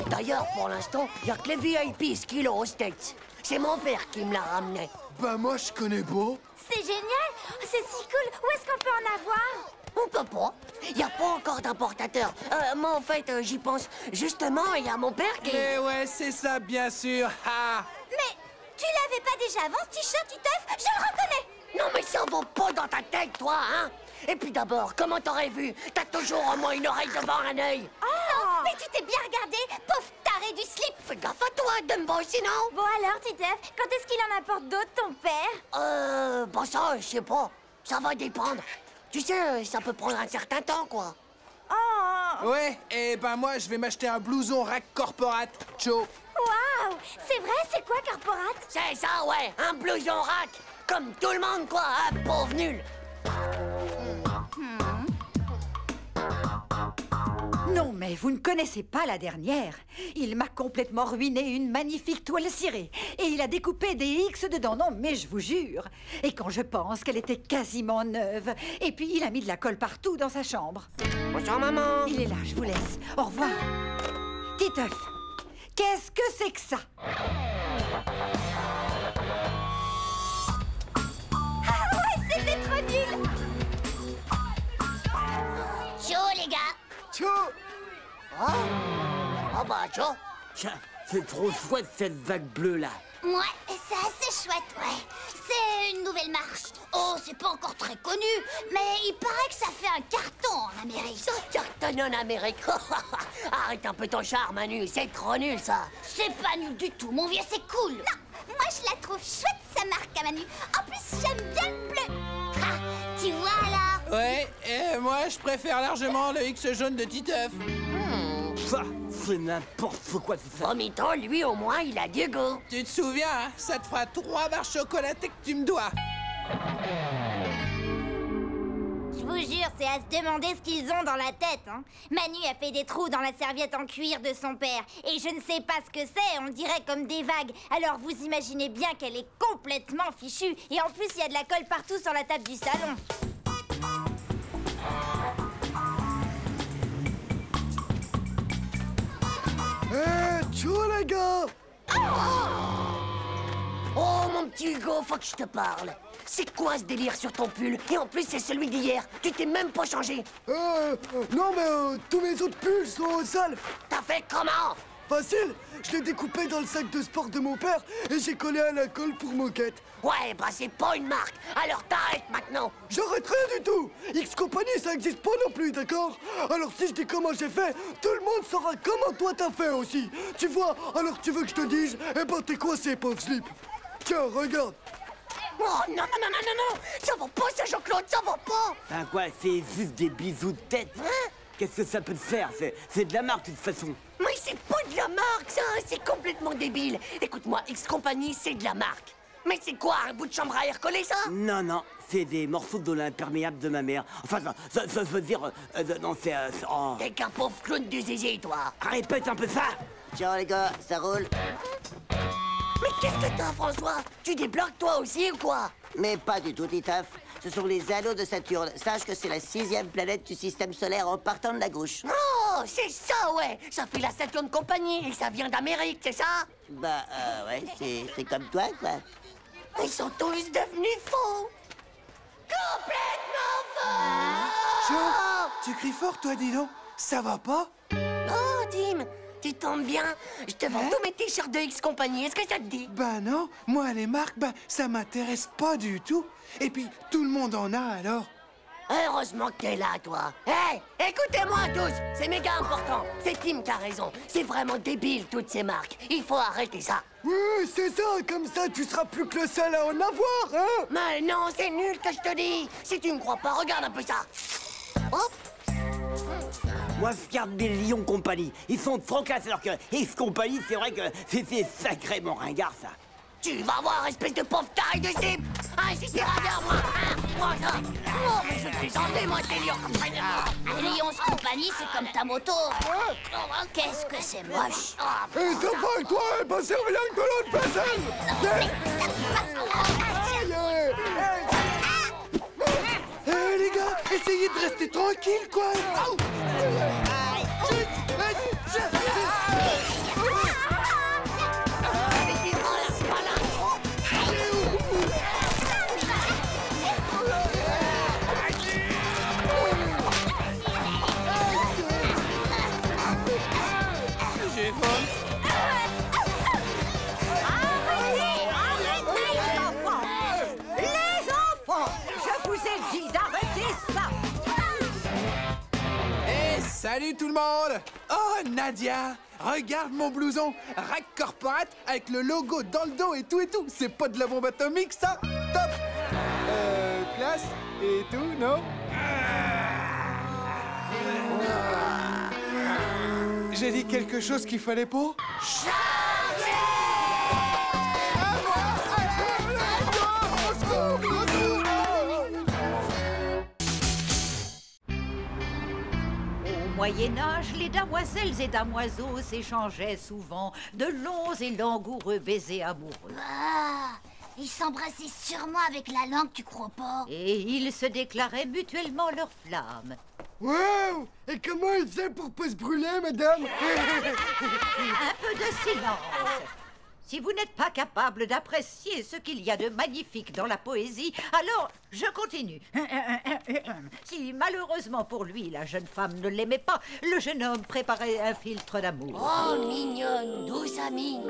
D'ailleurs, pour l'instant, il n'y a que les VIP Skilo aux States. C'est mon père qui me l'a ramené. Bah moi, je connais pas. C'est génial. C'est si cool. Où est-ce qu'on peut en avoir? On peut pas. Il n'y a pas encore d'importateur. Moi, en fait, j'y pense. Justement, il y a mon père qui... Mais ouais, c'est ça, bien sûr. Ah. Mais tu l'avais pas déjà avant, ce t-shirt, Titeuf? Je le reconnais. Non, mais ça va pas dans ta tête, toi, hein? Et puis d'abord, comment t'aurais vu? T'as toujours au moins une oreille devant un œil. Oh non, mais tu t'es bien regardé, pauvre taré du slip. Fais gaffe à toi, Dumbo, sinon. Bon alors, Titeuf, quand est-ce qu'il en apporte d'autres, ton père? Bah ça, je sais pas. Ça va dépendre. Tu sais, ça peut prendre un certain temps, quoi. Oh. Ouais, et ben moi, je vais m'acheter un blouson rack corporate. Ciao. Waouh, c'est vrai, c'est quoi, corporate? C'est ça, ouais, un blouson rack. Comme tout le monde, quoi, hein, pauvre nul. Non, mais vous ne connaissez pas la dernière. Il m'a complètement ruiné une magnifique toile cirée. Et il a découpé des X dedans. Non, mais je vous jure. Et quand je pense qu'elle était quasiment neuve. Et puis, il a mis de la colle partout dans sa chambre. Bonjour, maman. Il est là, je vous laisse. Au revoir. Titeuf, qu'est-ce que c'est que ça? Ah ouais, c'était trop nul. Chaud, les gars. Tchou. Oh bah, ciao. Tiens, c'est trop chouette cette vague bleue là. Ouais, c'est assez chouette, ouais. C'est une nouvelle marche. Oh, c'est pas encore très connu, mais il paraît que ça fait un carton en Amérique. Ça cartonne en Amérique. Arrête un peu ton charme, Manu. C'est trop nul, ça. C'est pas nul du tout, mon vieux, c'est cool. Non, moi je la trouve chouette, sa marque à Manu. En plus, j'aime bien le bleu. Ah, tu vois alors? Ouais, et moi, je préfère largement le X jaune de Titeuf. Ça, c'est n'importe quoi tout ça. En même temps, lui, au moins, il a du goût. Tu te souviens, hein, ça te fera 3 barres chocolatées que tu me dois. vous jure, c'est à se demander ce qu'ils ont dans la tête, hein. Manu a fait des trous dans la serviette en cuir de son père. Et je ne sais pas ce que c'est, on dirait comme des vagues. Alors vous imaginez bien qu'elle est complètement fichue. Et en plus, il y a de la colle partout sur la table du salon. Tchou les gars! Oh, mon petit Hugo, faut que je te parle. C'est quoi ce délire sur ton pull? Et en plus, c'est celui d'hier. Tu t'es même pas changé. Non, mais tous mes autres pulls sont sales. T'as fait comment? Facile, je l'ai découpé dans le sac de sport de mon père et j'ai collé à la colle pour moquette. Ouais, bah c'est pas une marque. Alors t'arrêtes maintenant. J'arrête rien du tout. X-Company, ça existe pas non plus, d'accord? Alors si je dis comment j'ai fait, tout le monde saura comment toi t'as fait aussi. Tu vois, alors tu veux que je te dise? Eh ben t'es coincé, pauvre slip. Tiens, regarde. Oh non, non, non, non, non, non. Ça va pas, ça, Jean-Claude, ça va pas. Ben quoi, c'est juste des bisous de tête. Hein? Qu'est-ce que ça peut te faire? C'est de la marque, de toute façon. Mais c'est pas de la marque, ça. C'est complètement débile. Écoute-moi, X-Company, c'est de la marque. Mais c'est quoi, un bout de chambre à air collé, ça? Non, non, c'est des morceaux de l'imperméable de ma mère. Enfin, ça veut dire... non, c'est... oh. T'es qu'un pauvre clown de zézé, toi. Répète un peu ça. Tiens, les gars, ça roule. Mais qu'est-ce que t'as, François? Tu débloques, toi aussi, ou quoi? Mais pas du tout, Titeuf. Ce sont les anneaux de Saturne. Sache que c'est la 6e planète du système solaire en partant de la gauche. Oh, c'est ça, ouais. Ça fait la Saturn Company et ça vient d'Amérique, c'est ça? Bah, ouais, c'est comme toi, quoi. Ils sont tous devenus faux. Complètement faux. Joe, tu cries fort, toi, dis donc. Ça va pas? Oh, Tim, tu tombes bien. Je te vends tous mes t-shirts de X-Company. Est-ce que ça te dit? Bah non, moi, les marques, bah, ça m'intéresse pas du tout. Et puis, tout le monde en a, alors. Heureusement que t'es là, toi. Hé, écoutez-moi tous, c'est méga important. C'est Tim qui a raison. C'est vraiment débile, toutes ces marques. Il faut arrêter ça. Oui, c'est ça, comme ça tu seras plus que le seul à en avoir, hein? Mais non, c'est nul que je te dis. Si tu me crois pas, regarde un peu ça. Hop. Moi, je garde des Lions Compagnie. Ils sont trop classe, alors que X-Company, c'est vrai que c'est sacrément ringard, ça. Tu vas voir, espèce de pauvre taille de slip. Ah, si c'est ringard, moi. Hein, prends ça. Oh, mais je te plaisantais, moi, t'es Lions Compagnie. Lions Compagnie, c'est comme ta moto. Qu'est-ce que c'est moche. Et t'as pas avec toi, elle va servir rien que de l'autre vaisselle. Les gars, essayez de rester tranquille, quoi. Salut tout le monde! Oh, Nadia! Regarde mon blouson! Rack Corporate avec le logo dans le dos et tout et tout! C'est pas de la bombe atomique, ça? Top! Classe et tout, non? J'ai dit quelque chose qu'il fallait pas? Au Moyen-Âge, les damoiselles et damoiseaux s'échangeaient souvent de longs et langoureux baisers amoureux. Ah, ils s'embrassaient sûrement avec la langue, tu crois pas? Et ils se déclaraient mutuellement leurs flammes. Wow! Et comment ils faisaient pour pas se brûler, madame? Un peu de silence. Si vous n'êtes pas capable d'apprécier ce qu'il y a de magnifique dans la poésie, alors je continue. Si malheureusement pour lui, la jeune femme ne l'aimait pas, le jeune homme préparait un filtre d'amour. Oh, mignonne, douce amie,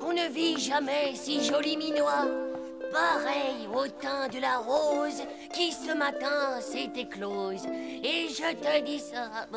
on ne vit jamais si joli minois. Pareil au teint de la rose qui ce matin s'est éclose. Et je te dis ça...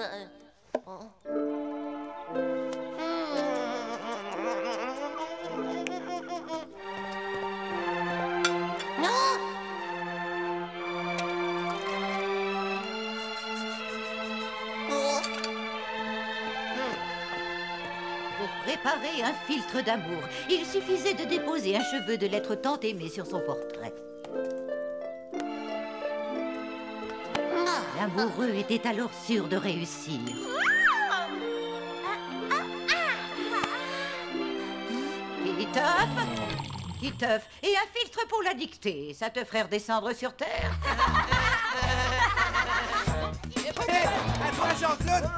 Préparer un filtre d'amour. Il suffisait de déposer un cheveu de l'être tant aimé sur son portrait. L'amoureux était alors sûr de réussir. Titeuf, et un filtre pour la dictée. Ça te ferait redescendre sur Terre. À toi, Jean-Claude.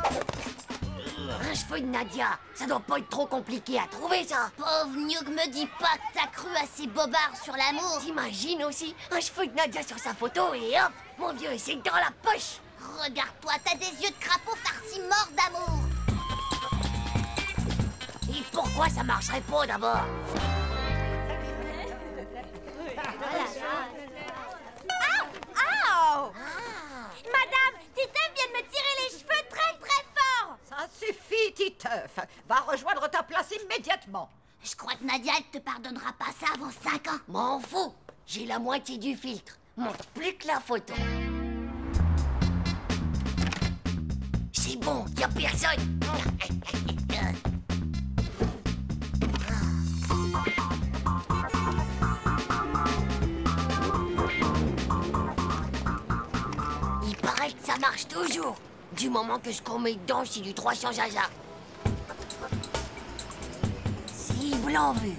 Un cheveu de Nadia, ça doit pas être trop compliqué à trouver, ça. Pauvre Newg, me dis pas que t'as cru à ces bobards sur l'amour. T'imagines aussi un cheveu de Nadia sur sa photo et hop, mon vieux, c'est dans la poche. Regarde-toi, t'as des yeux de crapaud farcis morts d'amour. Et pourquoi ça marcherait pas d'abord? Oh Madame, Titeuf vient de me tirer les cheveux très très fort. Ça suffit, Titeuf. Va rejoindre ta place immédiatement. Je crois que Nadia, elle te pardonnera pas ça avant 5 ans. M'en fous, j'ai la moitié du filtre. Montre plus que la photo. C'est bon, y a personne. Il paraît que ça marche toujours. Du moment que ce qu'on met dedans, c'est du 300 jaja. Cible en vue.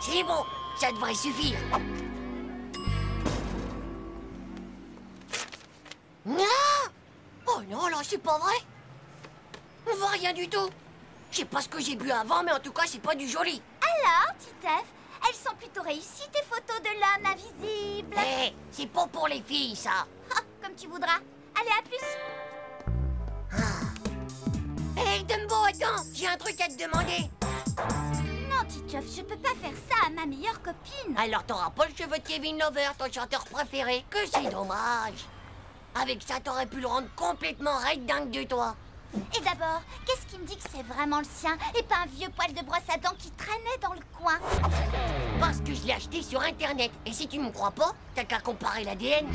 C'est bon, ça devrait suffire. Non! Oh non, là, c'est pas vrai. On voit rien du tout. Je sais pas ce que j'ai bu avant, mais en tout cas, c'est pas du joli. Alors, Titeuf, elles sont plutôt réussies tes photos de l'homme invisible. Hé, c'est pas pour les filles, ça. Ah, comme tu voudras. Allez, à plus. Hé, Dumbo, attends, j'ai un truc à te demander. Non, Titeuf, je peux pas faire ça à ma meilleure copine. Alors, t'auras pas le cheveu de Kevin Lover, ton chanteur préféré, que c'est dommage. Avec ça, t'aurais pu le rendre complètement raide dingue de toi. Et d'abord, qu'est-ce qui me dit que c'est vraiment le sien et pas un vieux poil de brosse à dents qui traînait dans le coin? Parce que je l'ai acheté sur Internet. Et si tu me crois pas, t'as qu'à comparer l'ADN.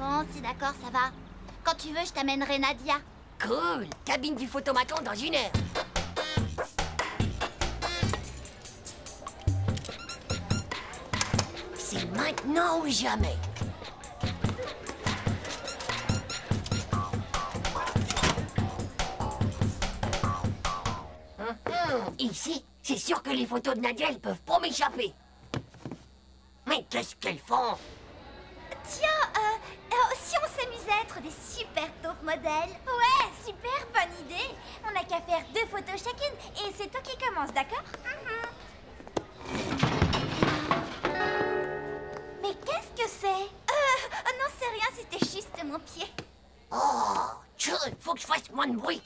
Bon, c'est d'accord, ça va. Quand tu veux, je t'amènerai Nadia. Cool. Cabine du photomaton dans 1 heure. C'est maintenant ou jamais. Ici, c'est sûr que les photos de Nadia, elles peuvent pas m'échapper. Mais qu'est-ce qu'elles font? Tiens, si on s'amusait à être des super top modèles. Ouais, super bonne idée. On n'a qu'à faire 2 photos chacune et c'est toi qui commence, d'accord? Mais qu'est-ce que c'est? Non, c'est rien, c'était juste mon pied. Oh, tchou, faut que je fasse moins de bruit.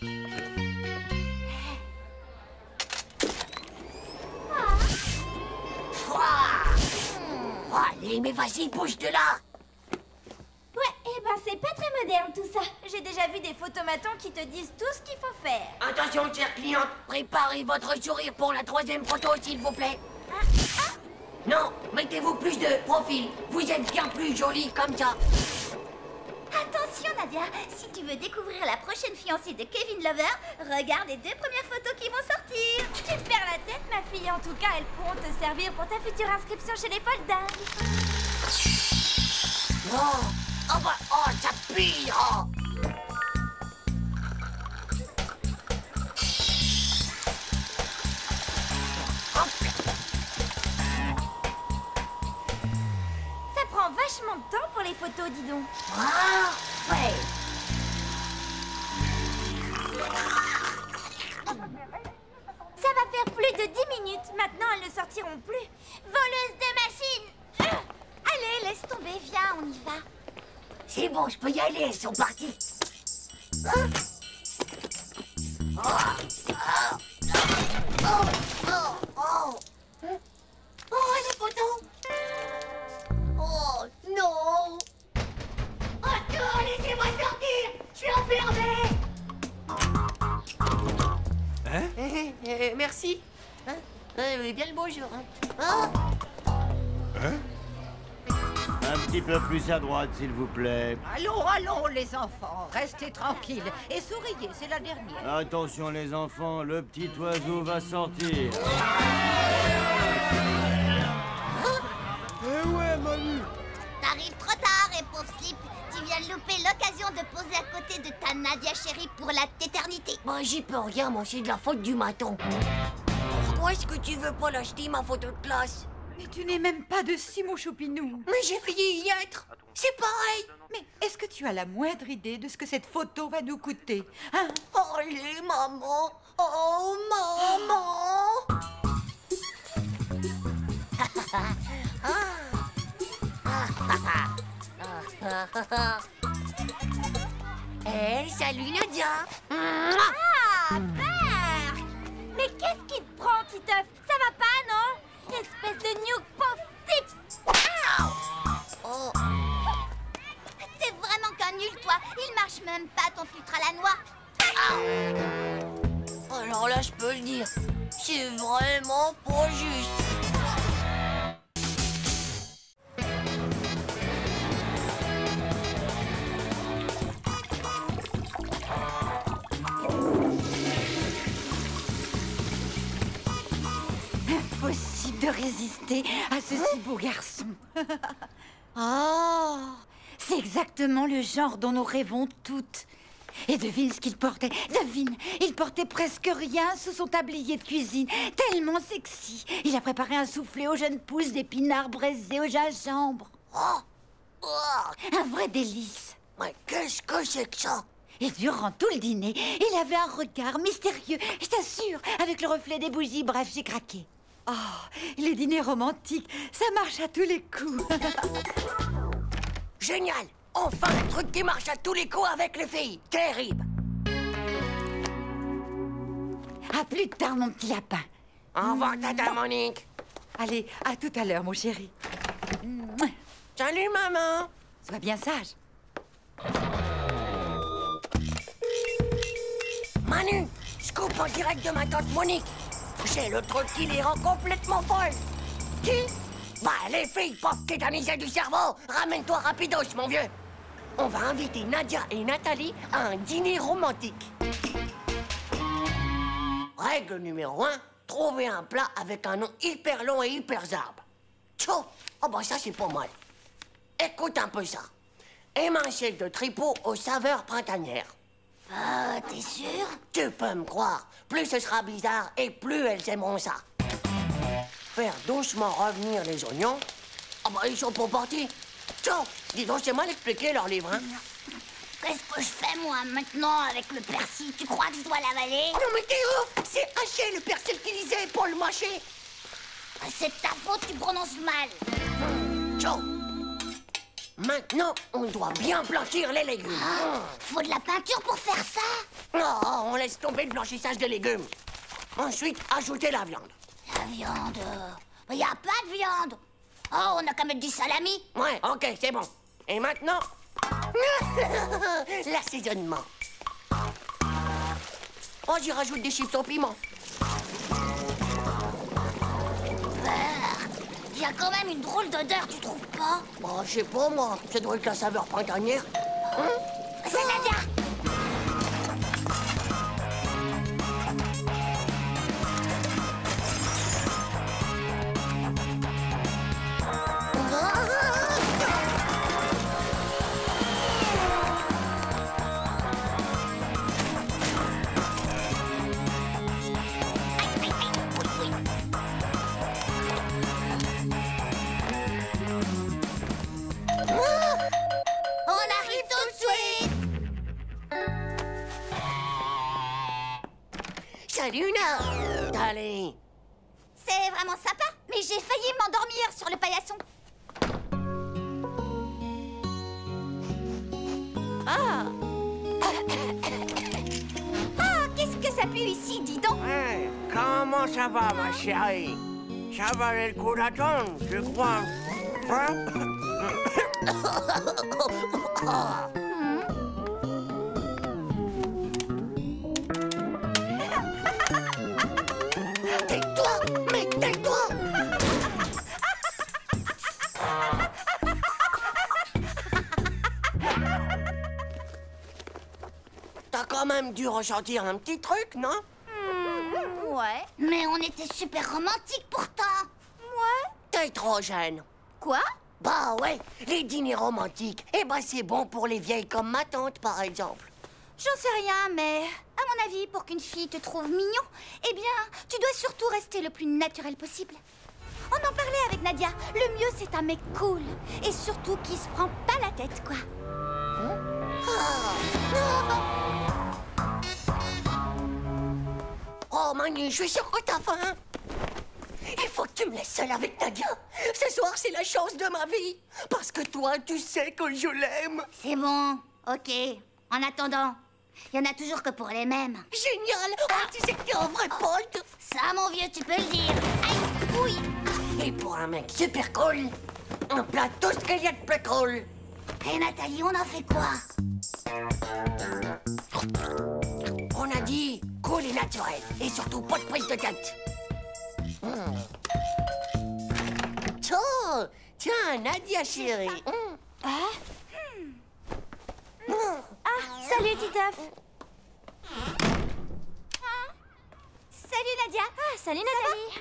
Allez, mais vas-y, bouge de là. Ouais, eh ben c'est pas très moderne tout ça. J'ai déjà vu des photomatons qui te disent tout ce qu'il faut faire. Attention, chère cliente, préparez votre sourire pour la 3e photo, s'il vous plaît. Non, mettez-vous plus de profil. Vous êtes bien plus jolie comme ça. Attention Nadia, si tu veux découvrir la prochaine fiancée de Kevin Lover, regarde les 2 premières photos qui vont sortir. Tu me perds la tête, ma fille. En tout cas, elles pourront te servir pour ta future inscription chez les Folding. Oh, oh, bah, oh, ça pue, oh. Ça prend vachement de temps pour les photos, dis donc. Ah, ouais. Ça va faire plus de 10 minutes. Maintenant, elles ne sortiront plus. Voleuse de machines. Allez, laisse tomber, viens, on y va. C'est bon, je peux y aller, elles sont parties. Oh, les photos. Oh, non. Attends, laissez-moi sortir. Je suis enfermé. Hein? Merci. Hein? Bien le bonjour. Hein? Hein? Un petit peu plus à droite, s'il vous plaît. Allons, allons, les enfants. Restez tranquilles. Et souriez, c'est la dernière. Attention, les enfants, le petit oiseau va sortir. Eh ouais, Manu. T'arrives trop tard, et pauvre Slip. Tu viens de louper l'occasion de poser à côté de ta Nadia chérie pour la téternité. Moi, j'y peux rien, moi, c'est de la faute du maton. Pourquoi est-ce que tu veux pas l'acheter, ma photo de classe? Mais tu n'es même pas dessus, mon choupinou. Mais j'ai failli y être. C'est pareil. Mais est-ce que tu as la moindre idée de ce que cette photo va nous coûter, hein? Allez, maman. Oh, maman. Hey, salut Nadia. Ah, Berk! Mais qu'est-ce qui te prend, Titeuf? Ça va pas, non? Espèce de nuque pauvre type! Oh. T'es vraiment qu'un nul, toi. Il marche même pas, ton filtre à la noix. Alors là, je peux le dire. C'est vraiment pas juste. Impossible de résister à ce si beau garçon. Oh, c'est exactement le genre dont nous rêvons toutes. Et devine ce qu'il portait. Devine, il portait presque rien sous son tablier de cuisine. Tellement sexy. Il a préparé un soufflé aux jeunes pousses d'épinards braisés au gingembre. Oh. Oh. Un vrai délice. Mais qu'est-ce que c'est que ça? Et durant tout le dîner, il avait un regard mystérieux, je t'assure, avec le reflet des bougies. Bref, j'ai craqué. Oh, les dîners romantiques, ça marche à tous les coups. Génial! Enfin un truc qui marche à tous les coups avec les filles. Terrible! À plus tard, mon petit lapin. Au revoir, tata Monique. Allez, à tout à l'heure, mon chéri. Salut, maman. Sois bien sage. Manu, scoop en direct de ma tante Monique. J'ai le truc qui les rend complètement folles. Qui? Bah, les filles, pauvres tétanisées du cerveau. Ramène-toi rapidos, mon vieux. On va inviter Nadia et Nathalie à un dîner romantique. Règle numéro 1, trouver un plat avec un nom hyper long et hyper zarbe. Tchou! Oh bah ça, c'est pas mal. Écoute un peu ça. Émincelle de tripot aux saveurs printanières. Ah, t'es sûr? Tu peux me croire. Plus ce sera bizarre et plus elles aimeront ça. Faire doucement revenir les oignons. Ah bah ils sont pas partis. Tiens, dis donc, c'est mal expliqué leur livre, hein. Qu'est-ce que je fais, moi, maintenant, avec le persil? Tu crois que je dois l'avaler? Non mais t'es ouf! C'est haché le persil qu'il disait pour le mâcher. C'est ta faute, tu prononces mal. Ciao. Maintenant, on doit bien blanchir les légumes. Faut de la peinture pour faire ça? Non, on laisse tomber le blanchissage des légumes. Ensuite, ajouter la viande. La viande... Il n'y a pas de viande. Oh, on a qu'à mettre du salami. Ouais, ok, c'est bon. Et maintenant... l'assaisonnement. Oh, j'y rajoute des chips au piment. Il y a quand même une drôle d'odeur, tu trouves pas? Oh, je sais pas, moi. Ça doit être la saveur printanière. C'est Nadia! Salut, Allez. C'est vraiment sympa, mais j'ai failli m'endormir sur le paillasson. Ah! Ah, qu'est-ce que ça pue ici, dis donc? Hey, comment ça va, ma chérie? Ça valait le coup d'attendre, tu crois? Hein? Tais-toi! Mais tais-toi! t'as quand même dû ressentir un petit truc, non? Ouais. Mais on était super romantiques pourtant. Ouais. T'es trop jeune. Quoi? Bah ouais, les dîners romantiques, eh ben c'est bon pour les vieilles comme ma tante, par exemple. J'en sais rien, mais à mon avis, pour qu'une fille te trouve mignon, eh bien, tu dois surtout rester le plus naturel possible. On en parlait avec Nadia. Le mieux, c'est un mec cool. Et surtout qui se prend pas la tête, quoi. Oh, Manu, je suis sûre que t'as faim. Il faut que tu me laisses seule avec Nadia. Ce soir, c'est la chance de ma vie. Parce que toi, tu sais que je l'aime. C'est bon, ok. En attendant, il y en a toujours que pour les mêmes. Génial. Oh, tu sais que t'es un vrai pote. Ça, mon vieux, tu peux le dire. Aïe, oui. Et pour un mec super cool, on plate tout ce qu'il y a de plus cool. Et Nathalie, on en fait quoi? On a dit cool et naturel. Et surtout pas de prise de tête. Oh, tiens, Nadia chérie. Ah, salut Titeuf. Salut Nadia. Ah, salut Nathalie.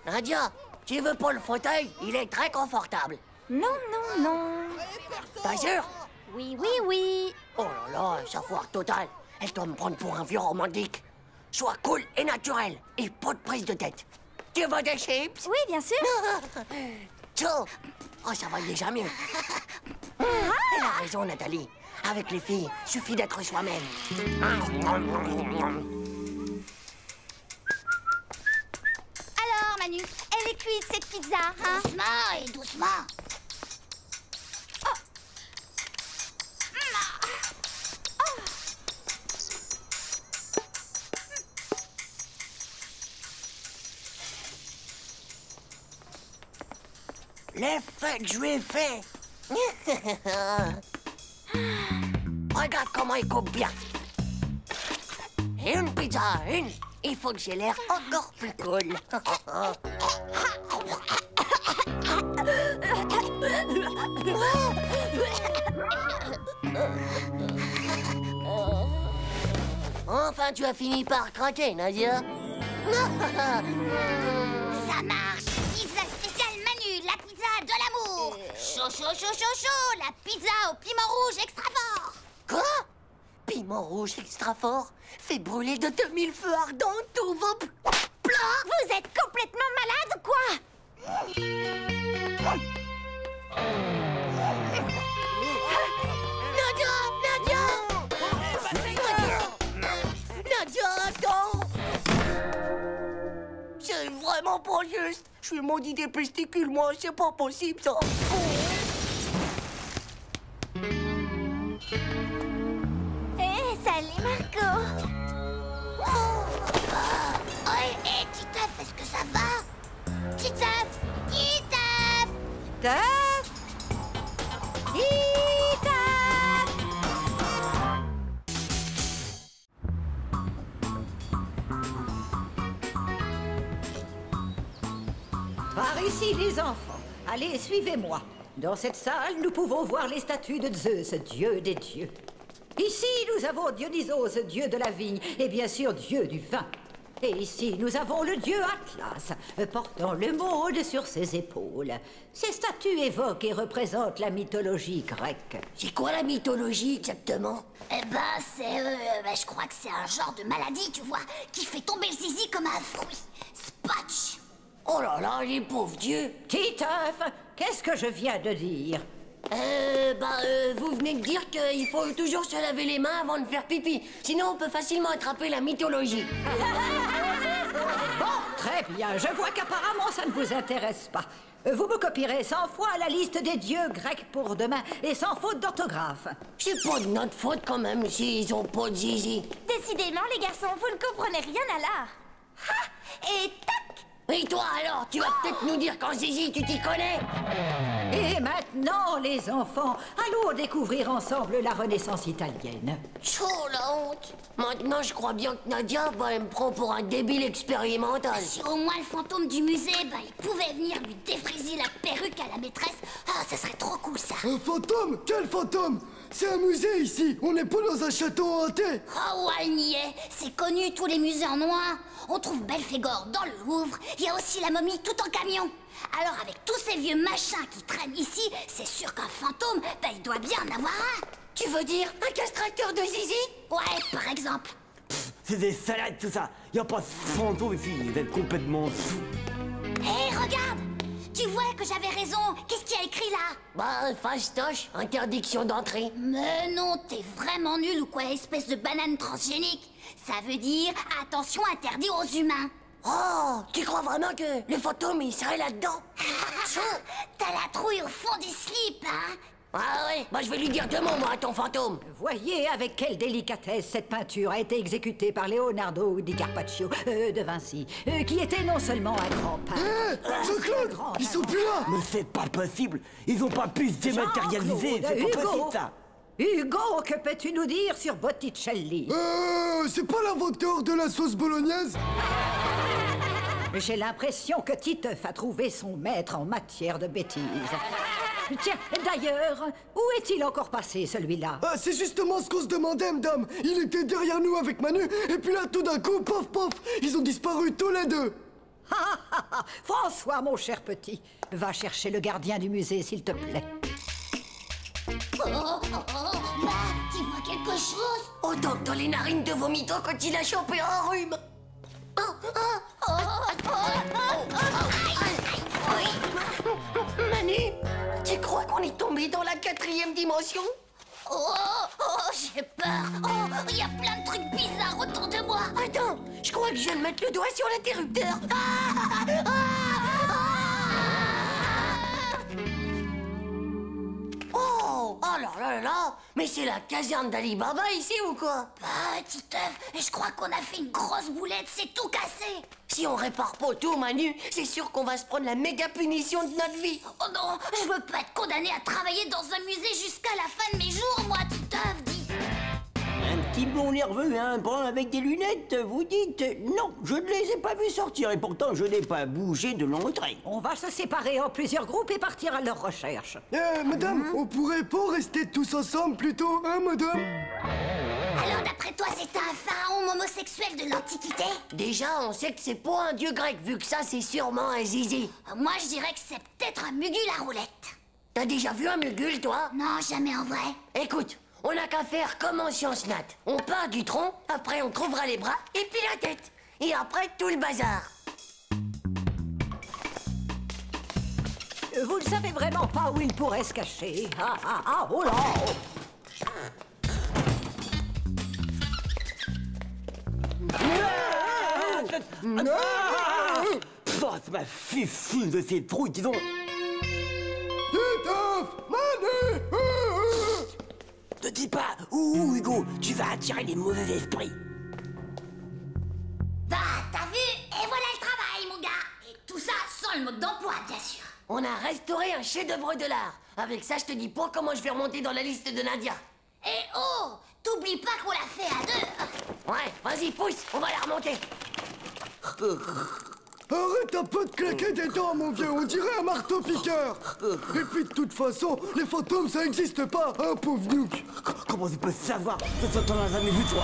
Nadia, tu veux pas le fauteuil? Il est très confortable. Non, non, non. T'es sûr? Oui, oui, oui. Oh là là, ça foire total. Elle doit me prendre pour un vieux romantique. Sois cool et naturel. Et pas de prise de tête. Tu veux des chips? Oui, bien sûr. Ciao. Oh, ça va déjà mieux. Elle a raison, Nathalie. Avec les filles, suffit d'être soi-même. Alors, Manu, elle est cuite, cette pizza, hein? Doucement et doucement. Oh. Oh. L'effet que je lui ai fait. Regarde comment il coupe bien. Et une pizza, une. Il faut que j'ai l'air encore plus cool. Enfin, tu as fini par craquer, Nadia. Ça marche. Pizza spéciale Manu, la pizza de l'amour. Chaud, chaud, chaud, chaud, chaud. La pizza au piment rouge extra fort. Quoi? Piment rouge extra fort? Fait brûler de 2000 feux ardents tous vos plats? Vous êtes complètement malade ou quoi? Nadia! Nadia, attends! C'est vraiment pas juste. Je suis maudit des testicules, moi. C'est pas possible, ça. Salut Marco. Hé, Titeuf, est-ce que ça va? Titeuf. Par ici, les enfants. Allez, suivez-moi. Dans cette salle, nous pouvons voir les statues de Zeus, dieu des dieux. Ici, nous avons Dionysos, dieu de la vigne, et bien sûr, dieu du vin. Et ici, nous avons le dieu Atlas, portant le monde sur ses épaules. Ces statues évoquent et représentent la mythologie grecque. C'est quoi la mythologie, exactement? Eh ben, je crois que c'est un genre de maladie, tu vois, qui fait tomber le zizi comme un fruit. Spatch. Oh là là, les pauvres dieux. Titeuf, qu'est-ce que je viens de dire? Vous venez de dire qu'il faut toujours se laver les mains avant de faire pipi. Sinon, on peut facilement attraper la mythologie. Bon, très bien. Je vois qu'apparemment, ça ne vous intéresse pas. Vous me copierez 100 fois la liste des dieux grecs pour demain et sans faute d'orthographe. C'est pas de notre faute quand même s'ils ont pas de zizi. Décidément, les garçons, vous ne comprenez rien à l'art. Ha! Et tac! Et toi alors, tu vas peut-être nous dire qu'en zizi, tu t'y connais? Et maintenant, les enfants, allons découvrir ensemble la Renaissance italienne. Oh la honte! Maintenant, je crois bien que Nadia, elle me prend pour un débile expérimental. Si au moins le fantôme du musée, il pouvait venir lui défriser la perruque à la maîtresse, ça serait trop cool ça. Un fantôme? Quel fantôme? C'est un musée ici. On n'est pas dans un château hanté. Oh, ouais, elle n'y est. C'est connu, tous les musées en noir. On trouve Belphégor dans le Louvre. Il y a aussi la momie tout en camion. Alors, avec tous ces vieux machins qui traînent ici, c'est sûr qu'un fantôme, ben, il doit bien en avoir un. Tu veux dire un castrateur de zizi? Ouais, par exemple. C'est des salades tout ça. Y a pas de fantôme ici, vous êtes complètement fou. Hé, regarde! Tu vois que j'avais raison. Qu'est-ce qu'il y a écrit là? Bah, fastoche, interdiction d'entrée. Mais non, t'es vraiment nul ou quoi, espèce de banane transgénique? Ça veut dire attention interdit aux humains. Oh, tu crois vraiment que le fantôme, il serait là-dedans? T'as la trouille au fond du slip, hein? Ah ouais, bah je vais lui dire 2 mots, moi, à ton fantôme. Voyez avec quelle délicatesse cette peinture a été exécutée par Leonardo di Carpaccio de Vinci, qui était non seulement un grand peintre... Jean-Claude, ils sont plus là. Mais c'est pas possible. Ils ont pas pu se dématérialiser. C'est pas possible, ça. Hugo, que peux-tu nous dire sur Botticelli? C'est pas l'inventeur de la sauce bolognaise? J'ai l'impression que Titeuf a trouvé son maître en matière de bêtises. Tiens, d'ailleurs, où est-il encore passé, celui-là? Ah, c'est justement ce qu'on se demandait, madame. Il était derrière nous avec Manu, et puis là, tout d'un coup, pof, pof, ils ont disparu tous les deux. François, mon cher petit, va chercher le gardien du musée, s'il te plaît. Bah, tu vois quelque chose? Autant que dans les narines de vomito quand il a chopé un rhume. Manu, tu crois qu'on est tombé dans la 4e dimension? J'ai peur. Il y a plein de trucs bizarres autour de moi. Attends, je crois que je viens de mettre le doigt sur l'interrupteur. Oh là là là, mais c'est la caserne d'Ali Baba ici ou quoi? Petit œuf, je crois qu'on a fait une grosse boulette, c'est tout cassé. Si on répare pas tout, Manu, c'est sûr qu'on va se prendre la méga punition de notre vie. Oh non, je veux pas être condamné à travailler dans un musée jusqu'à la fin de mes jours, moi, petit œuf, dis. Un petit blond nerveux, un brun avec des lunettes, vous dites? Non, je ne les ai pas vus sortir et pourtant je n'ai pas bougé de l'entrée. On va se séparer en plusieurs groupes et partir à leur recherche. Madame, on pourrait pas rester tous ensemble plutôt, hein, madame? Alors, d'après toi, c'est un pharaon homosexuel de l'Antiquité? Déjà, on sait que c'est pas un dieu grec, vu que ça, c'est sûrement un zizi. Moi, je dirais que c'est peut-être un mugule à roulette. T'as déjà vu un mugule, toi? Non, jamais en vrai. Écoute, on n'a qu'à faire comme en sciences nat. On part du tronc, après on trouvera les bras, et puis la tête. Et après, tout le bazar. Vous ne savez vraiment pas où il pourrait se cacher. Oh là! Ça m'a fait fou de ces trous, dis donc. Titeuf, Manu! Ne dis pas où, Hugo, tu vas attirer les mauvais esprits. Bah, t'as vu? Et voilà le travail, mon gars. Et tout ça sans le mode d'emploi, bien sûr. On a restauré un chef-d'œuvre de l'art. Avec ça, je te dis pas comment je vais remonter dans la liste de Nadia. Et oh, t'oublies pas qu'on l'a fait à 2. Ouais, vas-y, pousse, on va la remonter. Arrête un peu de claquer des dents, mon vieux, on dirait un marteau-piqueur. Et puis, de toute façon, les fantômes, ça existe pas, hein, pauvre Nuke. Comment tu peux savoir que t'en as jamais vu, toi?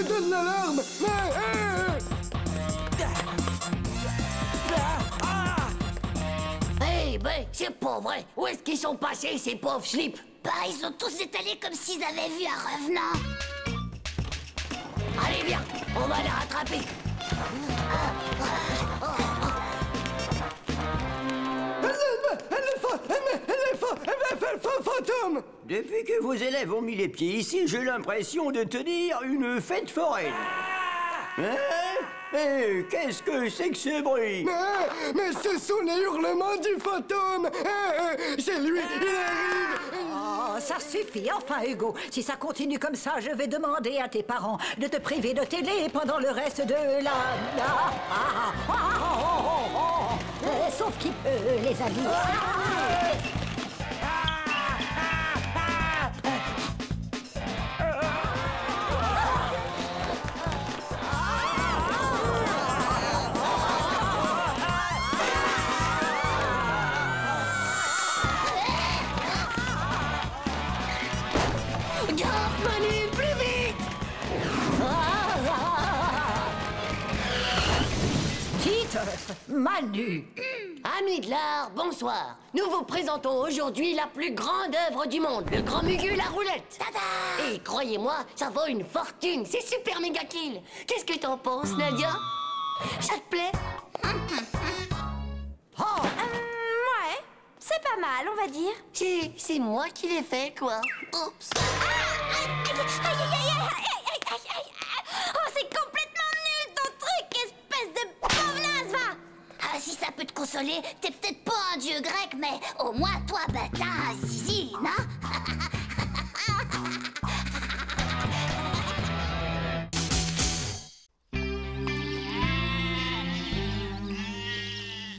Donne l'alarme. Eh ben, c'est pas vrai. Où est-ce qu'ils sont passés, ces pauvres slips? Bah, ils ont tous étalé comme s'ils avaient vu un revenant. Allez, viens, on va les rattraper. Elle est fantôme. Depuis que vos élèves ont mis les pieds ici, j'ai l'impression de tenir une fête foraine. Hein? Eh, qu'est-ce que c'est que ce bruit? Mais ce sont les hurlements du fantôme. C'est lui, il arrive. Oh, ça suffit, enfin, Hugo. Si ça continue comme ça, je vais demander à tes parents de te priver de télé pendant le reste de la... Sauf qui peut, les amis. Manu. Amis de l'art, bonsoir. Nous vous présentons aujourd'hui la plus grande œuvre du monde, le Grand Mugul à roulette. Tada! Et croyez-moi, ça vaut une fortune. C'est super méga kill. Qu'est-ce que t'en penses, Nadia? Ça te plaît? Ouais, c'est pas mal, on va dire. C'est moi qui l'ai fait, quoi. Oups. Oh, c'est complètement nul ton truc, espèce de pauvre va. Ah, si ça peut te consoler, t'es peut-être pas un dieu grec, mais au moins toi, bah t'as un zizi, non?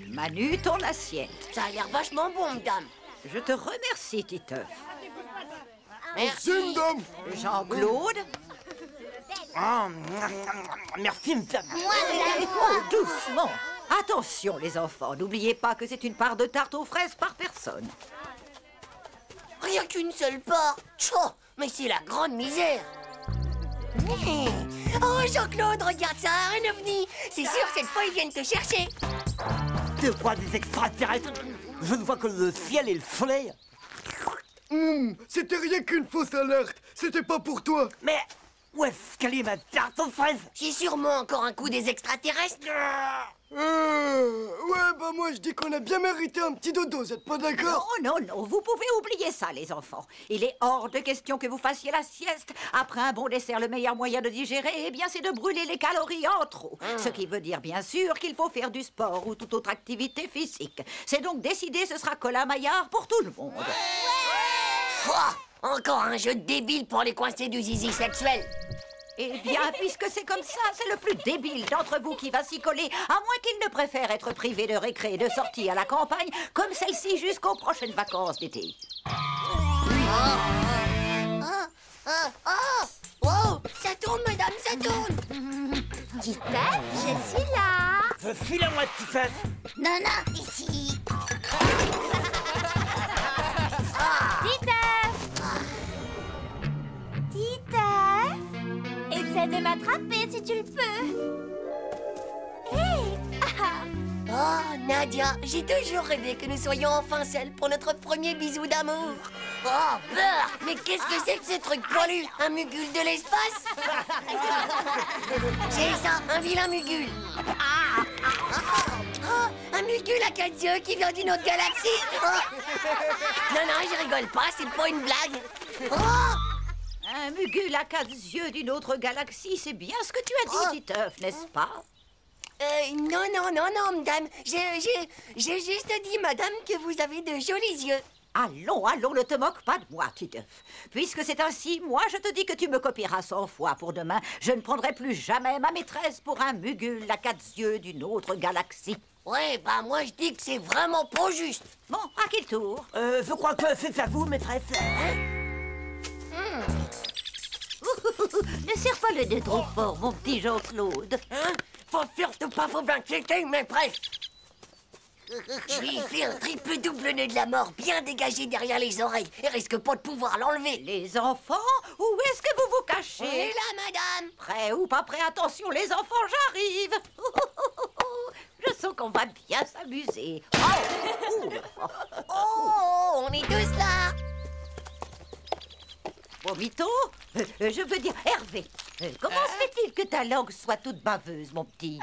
Manu, ton assiette. Ça a l'air vachement bon, madame. Je te remercie, Titeuf. Merci, madame. Jean-Claude. Merci, madame. Doucement. Attention, les enfants. N'oubliez pas que c'est une part de tarte aux fraises par personne. Rien qu'une seule part. Tchou, mais c'est la grande misère. Oh, Jean-Claude, regarde ça, un ovni. C'est sûr, cette fois, ils viennent te chercher. De quoi, des extraterrestres? Je ne vois que le ciel et le soleil. C'était rien qu'une fausse alerte. C'était pas pour toi. Mais où est-ce qu'elle est, ma tarte aux fraises? C'est sûrement encore un coup des extraterrestres. Ouais, bah moi je dis qu'on a bien mérité un petit dodo, vous êtes pas d'accord? Non, vous pouvez oublier ça, les enfants. Il est hors de question que vous fassiez la sieste. Après un bon dessert, le meilleur moyen de digérer, eh bien, c'est de brûler les calories en trop. Ce qui veut dire, bien sûr, qu'il faut faire du sport ou toute autre activité physique. C'est donc décidé, ce sera Colin Maillard pour tout le monde. Encore un jeu débile pour les coincer du zizi sexuel. Eh bien, puisque c'est comme ça, c'est le plus débile d'entre vous qui va s'y coller, à moins qu'il ne préfère être privé de récré et de sortie à la campagne, comme celle-ci jusqu'aux prochaines vacances d'été. Oh, ça tourne, madame, ça tourne. Titeuf, je suis là. Je suis là, moi, Titeuf. Non, ici. Titeuf, essaie de m'attraper si tu le peux. Hé! Oh, Nadia, j'ai toujours rêvé que nous soyons enfin seuls pour notre premier bisou d'amour. Oh, beurre! Mais qu'est-ce que c'est que ce truc poilu? Un mugule de l'espace? C'est ça, un vilain mugule. Oh, un mugule à 4 yeux qui vient d'une autre galaxie. Oh. Non, je rigole pas, c'est pas une blague. Oh. Un mugule à 4 yeux d'une autre galaxie, c'est bien ce que tu as dit, Titeuf, n'est-ce pas? Non, madame. J'ai juste dit, madame, que vous avez de jolis yeux. Allons, ne te moque pas de moi, Titeuf. Puisque c'est ainsi, moi, je te dis que tu me copieras 100 fois pour demain. Je ne prendrai plus jamais ma maîtresse pour un mugule à 4 yeux d'une autre galaxie. Ouais, bah moi, je dis que c'est vraiment pas juste. Bon, à quel tour? Je crois que c'est à vous, maîtresse. Ne serre pas le nez trop fort, mon petit Jean-Claude. Faut surtout pas vous inquiéter, maîtresse. Je lui ai fait un triple double nœud de la mort bien dégagé derrière les oreilles et risque pas de pouvoir l'enlever. Les enfants, où est-ce que vous vous cachez? On est là, madame. Prêt ou pas prêt? Attention, les enfants, j'arrive. Je sens qu'on va bien s'amuser. Oh, on est tous là. Vomito, je veux dire Hervé. Comment se fait-il que ta langue soit toute baveuse, mon petit?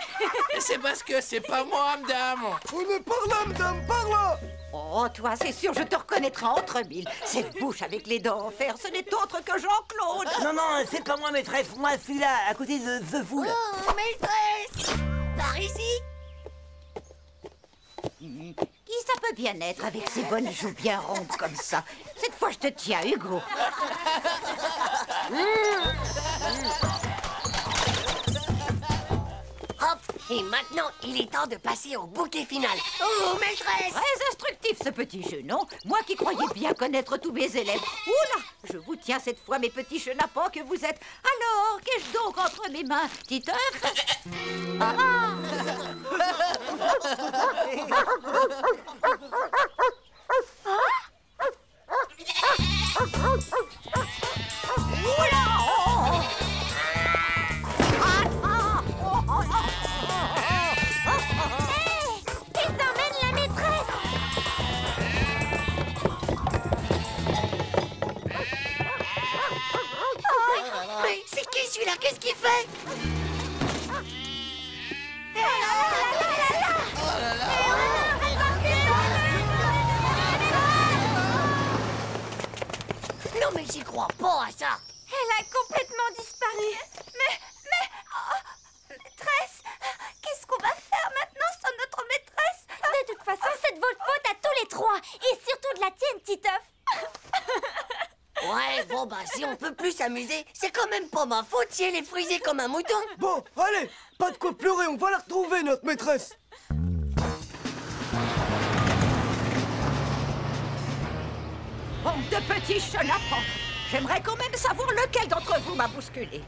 C'est parce que c'est pas moi, madame. On est par là, madame, par là. Oh, toi, c'est sûr, je te reconnaîtrai entre mille. Cette bouche avec les dents en fer, ce n'est autre que Jean-Claude. Non, c'est pas moi, maîtresse. Moi, celui-là, à côté de The Fool. Oh, maîtresse. Par ici. Qui ça peut bien être avec ces bonnes joues bien rondes comme ça? Cette fois, je te tiens, Hugo. Hop, et maintenant, il est temps de passer au bouquet final. Oh, maîtresse. Très instructif, ce petit jeu, non? Moi qui croyais bien connaître tous mes élèves. Oula, je vous tiens cette fois, mes petits chenapans que vous êtes. Alors, qu'ai-je donc entre mes mains, Titeuf? qu'est-ce qu'il fait? Non mais j'y crois pas à ça. Elle a complètement disparu. Maîtresse, qu'est-ce qu'on va faire maintenant sans notre maîtresse? De toute façon, c'est de votre faute à tous les trois. Et surtout de la tienne, Titeuf. Ouais, bon bah si on peut plus s'amuser, c'est quand même pas ma faute si elle est frisée comme un mouton. Bon, allez, pas de quoi pleurer, on va la retrouver, notre maîtresse. Bande de petits chenapans. J'aimerais quand même savoir lequel d'entre vous m'a bousculé.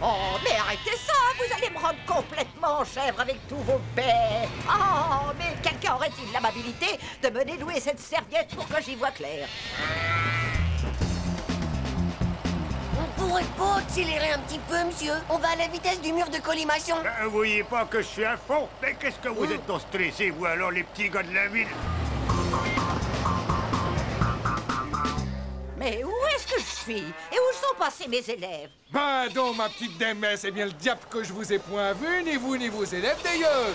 Oh, mais arrêtez ça, vous allez me rendre complètement chèvre avec tous vos baies. Oh, mais quelqu'un aurait-il l'amabilité de me dénouer cette serviette pour que j'y vois clair? On pourrait pas accélérer un petit peu, monsieur? On va à la vitesse du mur de collimation. Vous voyez pas que je suis à fond? Mais qu'est-ce que vous êtes tant stressés, vous alors, les petits gars de la ville? Mais où est-ce que je suis? Et où sont passés mes élèves? Ben donc, ma petite dame, c'est bien le diable que je vous ai point vu, ni vous ni vos élèves d'ailleurs.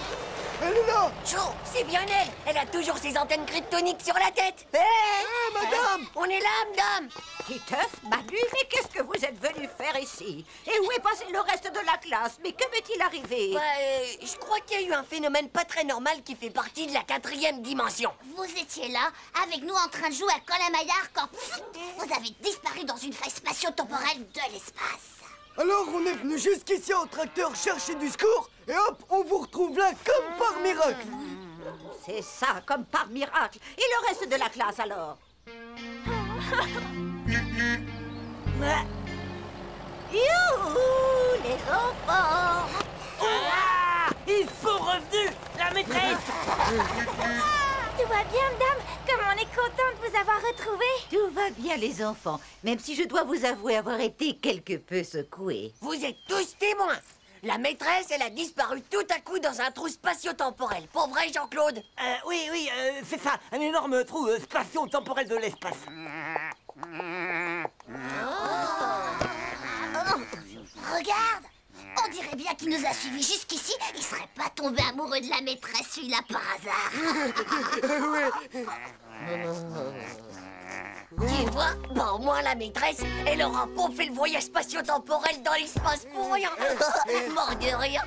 Elle est là. Chou, c'est bien elle. Elle a toujours ses antennes kryptoniques sur la tête. Hé, madame. On est là, madame. Titeuf, Manu, mais qu'est-ce que vous êtes venu faire ici? Et où est passé le reste de la classe? Mais que m'est-il arrivé? Je crois qu'il y a eu un phénomène pas très normal qui fait partie de la 4e dimension. Vous étiez là, avec nous en train de jouer à Colin-Maillard quand vous avez disparu dans une faille spatio-temporelle de l'espace. Alors on est venu jusqu'ici en tracteur chercher du secours et hop, on vous retrouve là comme par miracle. C'est ça, comme par miracle. Et le reste de la classe alors? Youhou, les enfants! Ils sont revenus! La maîtresse! Tout va bien, madame? Comme on est content de vous avoir retrouvé. Tout va bien, les enfants, même si je dois vous avouer avoir été quelque peu secouée. Vous êtes tous témoins. La maîtresse, elle a disparu tout à coup dans un trou spatio-temporel. Pas vrai, Jean-Claude? Oui, c'est ça, un énorme trou spatio-temporel de l'espace. Regarde! On dirait bien qu'il nous a suivis jusqu'ici. Il serait pas tombé amoureux de la maîtresse, celui-là, par hasard. Tu vois? Bah au moins la maîtresse, elle aura pas fait le voyage spatio-temporel dans l'espace pour rien. Mort de rire.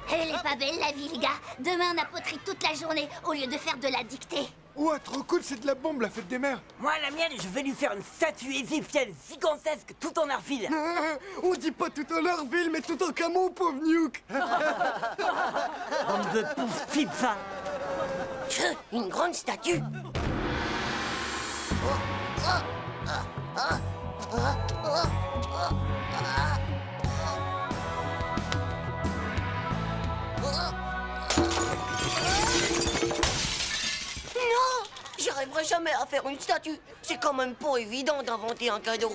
Elle est pas belle, la vie, les gars. Demain, on a poterie toute la journée au lieu de faire de la dictée. Ouais, trop cool, c'est de la bombe, la fête des mères. Moi, la mienne, je vais lui faire une statue égyptienne gigantesque tout en argile. On dit pas tout en argile, mais tout en camo, pauvre Nuke. Bande de pauvres types, ça. Une grande statue. Non, j'y arriverai jamais à faire une statue. C'est quand même pas évident d'inventer un cadeau.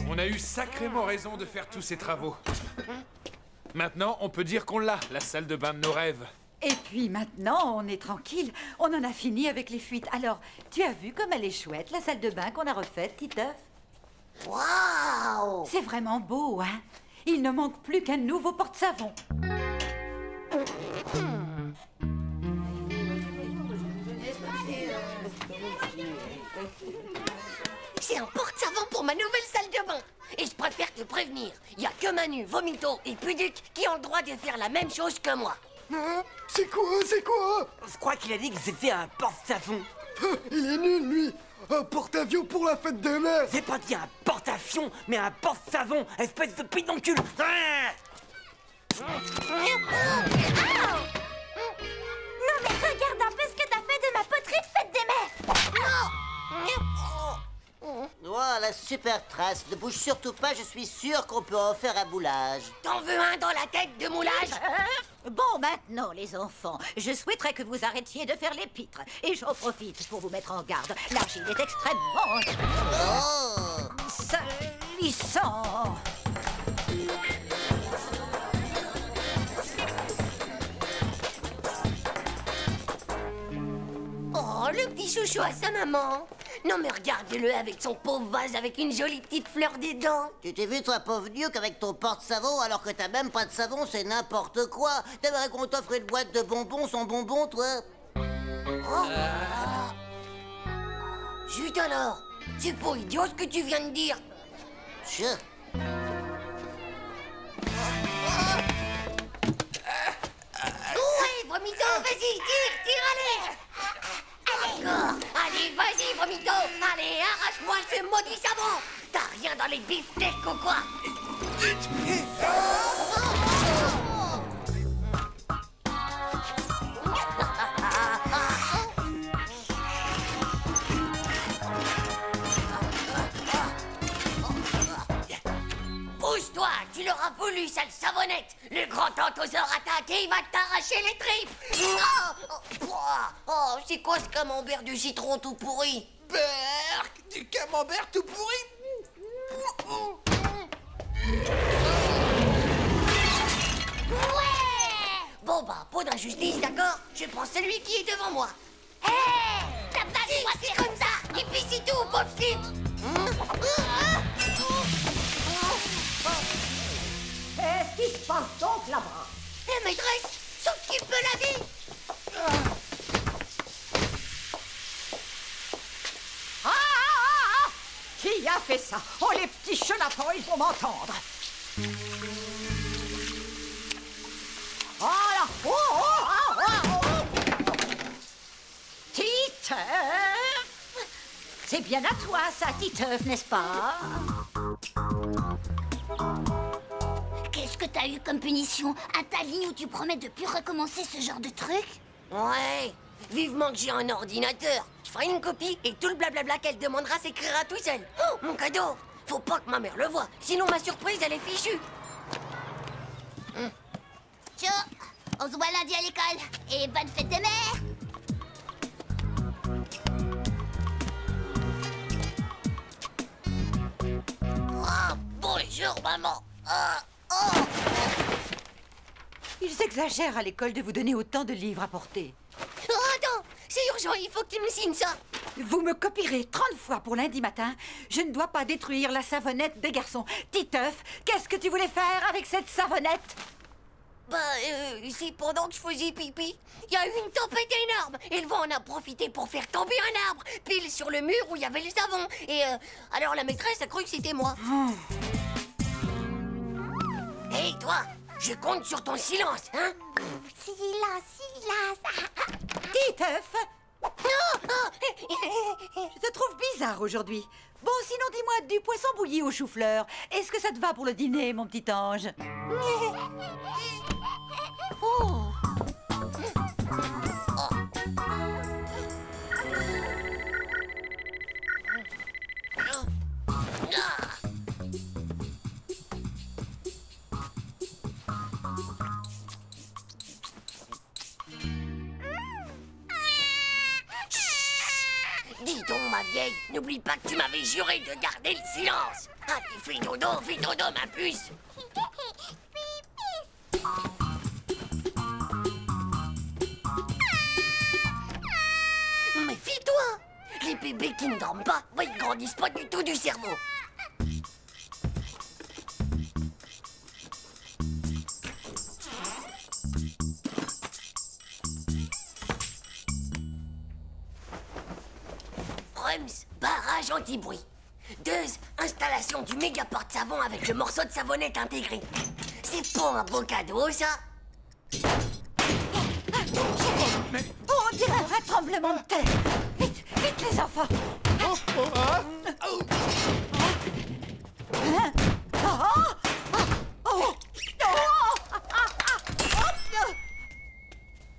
On a eu sacrément raison de faire tous ces travaux. Maintenant, on peut dire qu'on l'a, la salle de bain de nos rêves. Et puis maintenant, on est tranquille. On en a fini avec les fuites. Alors, tu as vu comme elle est chouette, la salle de bain qu'on a refaite, Titeuf? Waouh! C'est vraiment beau, hein? Il ne manque plus qu'un nouveau porte-savon. C'est un porte-savon pour ma nouvelle salle de bain. Et je préfère te prévenir, il n'y a que Manu, Vomito et Puduc qui ont le droit de faire la même chose que moi. Hein? C'est quoi? Je crois qu'il a dit que c'était un porte-savon. Il est nul, lui. Un porte-avions pour la fête des mères. C'est pas dit un porte-avions, mais un porte-savon, espèce de pédoncule. Non, mais regarde un peu ce que t'as fait de ma poterie de fête des mères. Voilà, la super trace. Ne bouge surtout pas, je suis sûr qu'on peut en faire un moulage. T'en veux un dans la tête de moulage? Bon, maintenant, les enfants, je souhaiterais que vous arrêtiez de faire les pitres. Et j'en profite pour vous mettre en garde. L'argile est extrêmement... salissant. Oh, le petit chouchou à sa maman. Non mais regardez-le avec son pauvre vase avec une jolie petite fleur dedans. Tu t'es vu, toi, pauvre Duke, avec ton porte-savon, alors que t'as même pas de savon, c'est n'importe quoi. T'aimerais qu'on t'offre une boîte de bonbons sans bonbons, toi? Zut alors. C'est pas idiot ce que tu viens de dire. Chut. Ouais, Vomito, vas-y, tire, allez. Encore. Allez, vas-y, Vomito. Allez, arrache-moi ce maudit savon. T'as rien dans les beefsteaks ou quoi? Pousse-toi, tu l'auras voulu, sale savonnette. Le grand tantoseur attaque et il va t'arracher les tripes. Oh, c'est quoi ce camembert du citron tout pourri? Berk, du camembert tout pourri. Ouais. Bon bah, pas d'injustice, d'accord? Je prends celui qui est devant moi. Hé, t'as pas le droit de faire comme ça. Et puis c'est tout, pauvre slip. Qu'est-ce qui se passe donc là-bas? Hé, maîtresse, sauve-tu peu la vie. Qui a fait ça? Oh, les petits chenapans, ils vont m'entendre. Oh là! Titeuf! C'est bien à toi, ça, Titeuf, n'est-ce pas? Qu'est-ce que t'as eu comme punition? À ta ligne où tu promets de plus recommencer ce genre de truc? Ouais, vivement que j'ai un ordinateur. Je ferai une copie et tout le blablabla qu'elle demandera s'écrira tout seul. Oh, mon cadeau! Faut pas que ma mère le voie, sinon ma surprise, elle est fichue. Tcho, on se voit lundi à l'école. Et bonne fête des mères! Oh, bonjour, maman. Ils exagèrent à l'école de vous donner autant de livres à porter. Oh, attends, c'est urgent, il faut que tu me signes ça. Vous me copierez 30 fois pour lundi matin. Je ne dois pas détruire la savonnette des garçons. Titeuf, qu'est-ce que tu voulais faire avec cette savonnette? Bah, c'est pendant que je faisais pipi, il y a eu une tempête énorme. Et le vent en a profité pour faire tomber un arbre, pile sur le mur où il y avait le savon. Et alors la maîtresse a cru que c'était moi. Hé, toi, je compte sur ton silence, hein? Silence. Titeuf! Je te trouve bizarre aujourd'hui. Bon, sinon dis-moi du poisson bouilli au chou-fleur. Est-ce que ça te va pour le dîner, mon petit ange? Dis donc, ma vieille, n'oublie pas que tu m'avais juré de garder le silence. Allez, fais dodo, ma puce. Méfie-toi. Les bébés qui ne dorment pas, ils grandissent pas du tout du cerveau. Barrage anti-bruit. 2. Installation du méga porte-savon avec le morceau de savonnette intégré. C'est pas un beau cadeau, ça? On dirait un tremblement de terre. Vite, vite les enfants.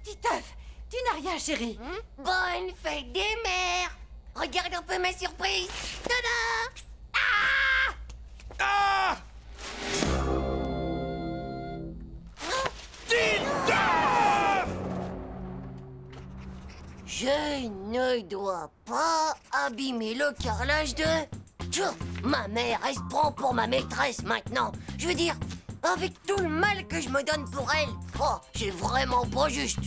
Titeuf, tu n'as rien, chérie. Bonne fête des mères. Regarde un peu ma surprise. Tada! Je ne dois pas abîmer le carrelage de... Tiens, ma mère, elle se prend pour ma maîtresse maintenant. Je veux dire, avec tout le mal que je me donne pour elle, oh, c'est vraiment pas juste.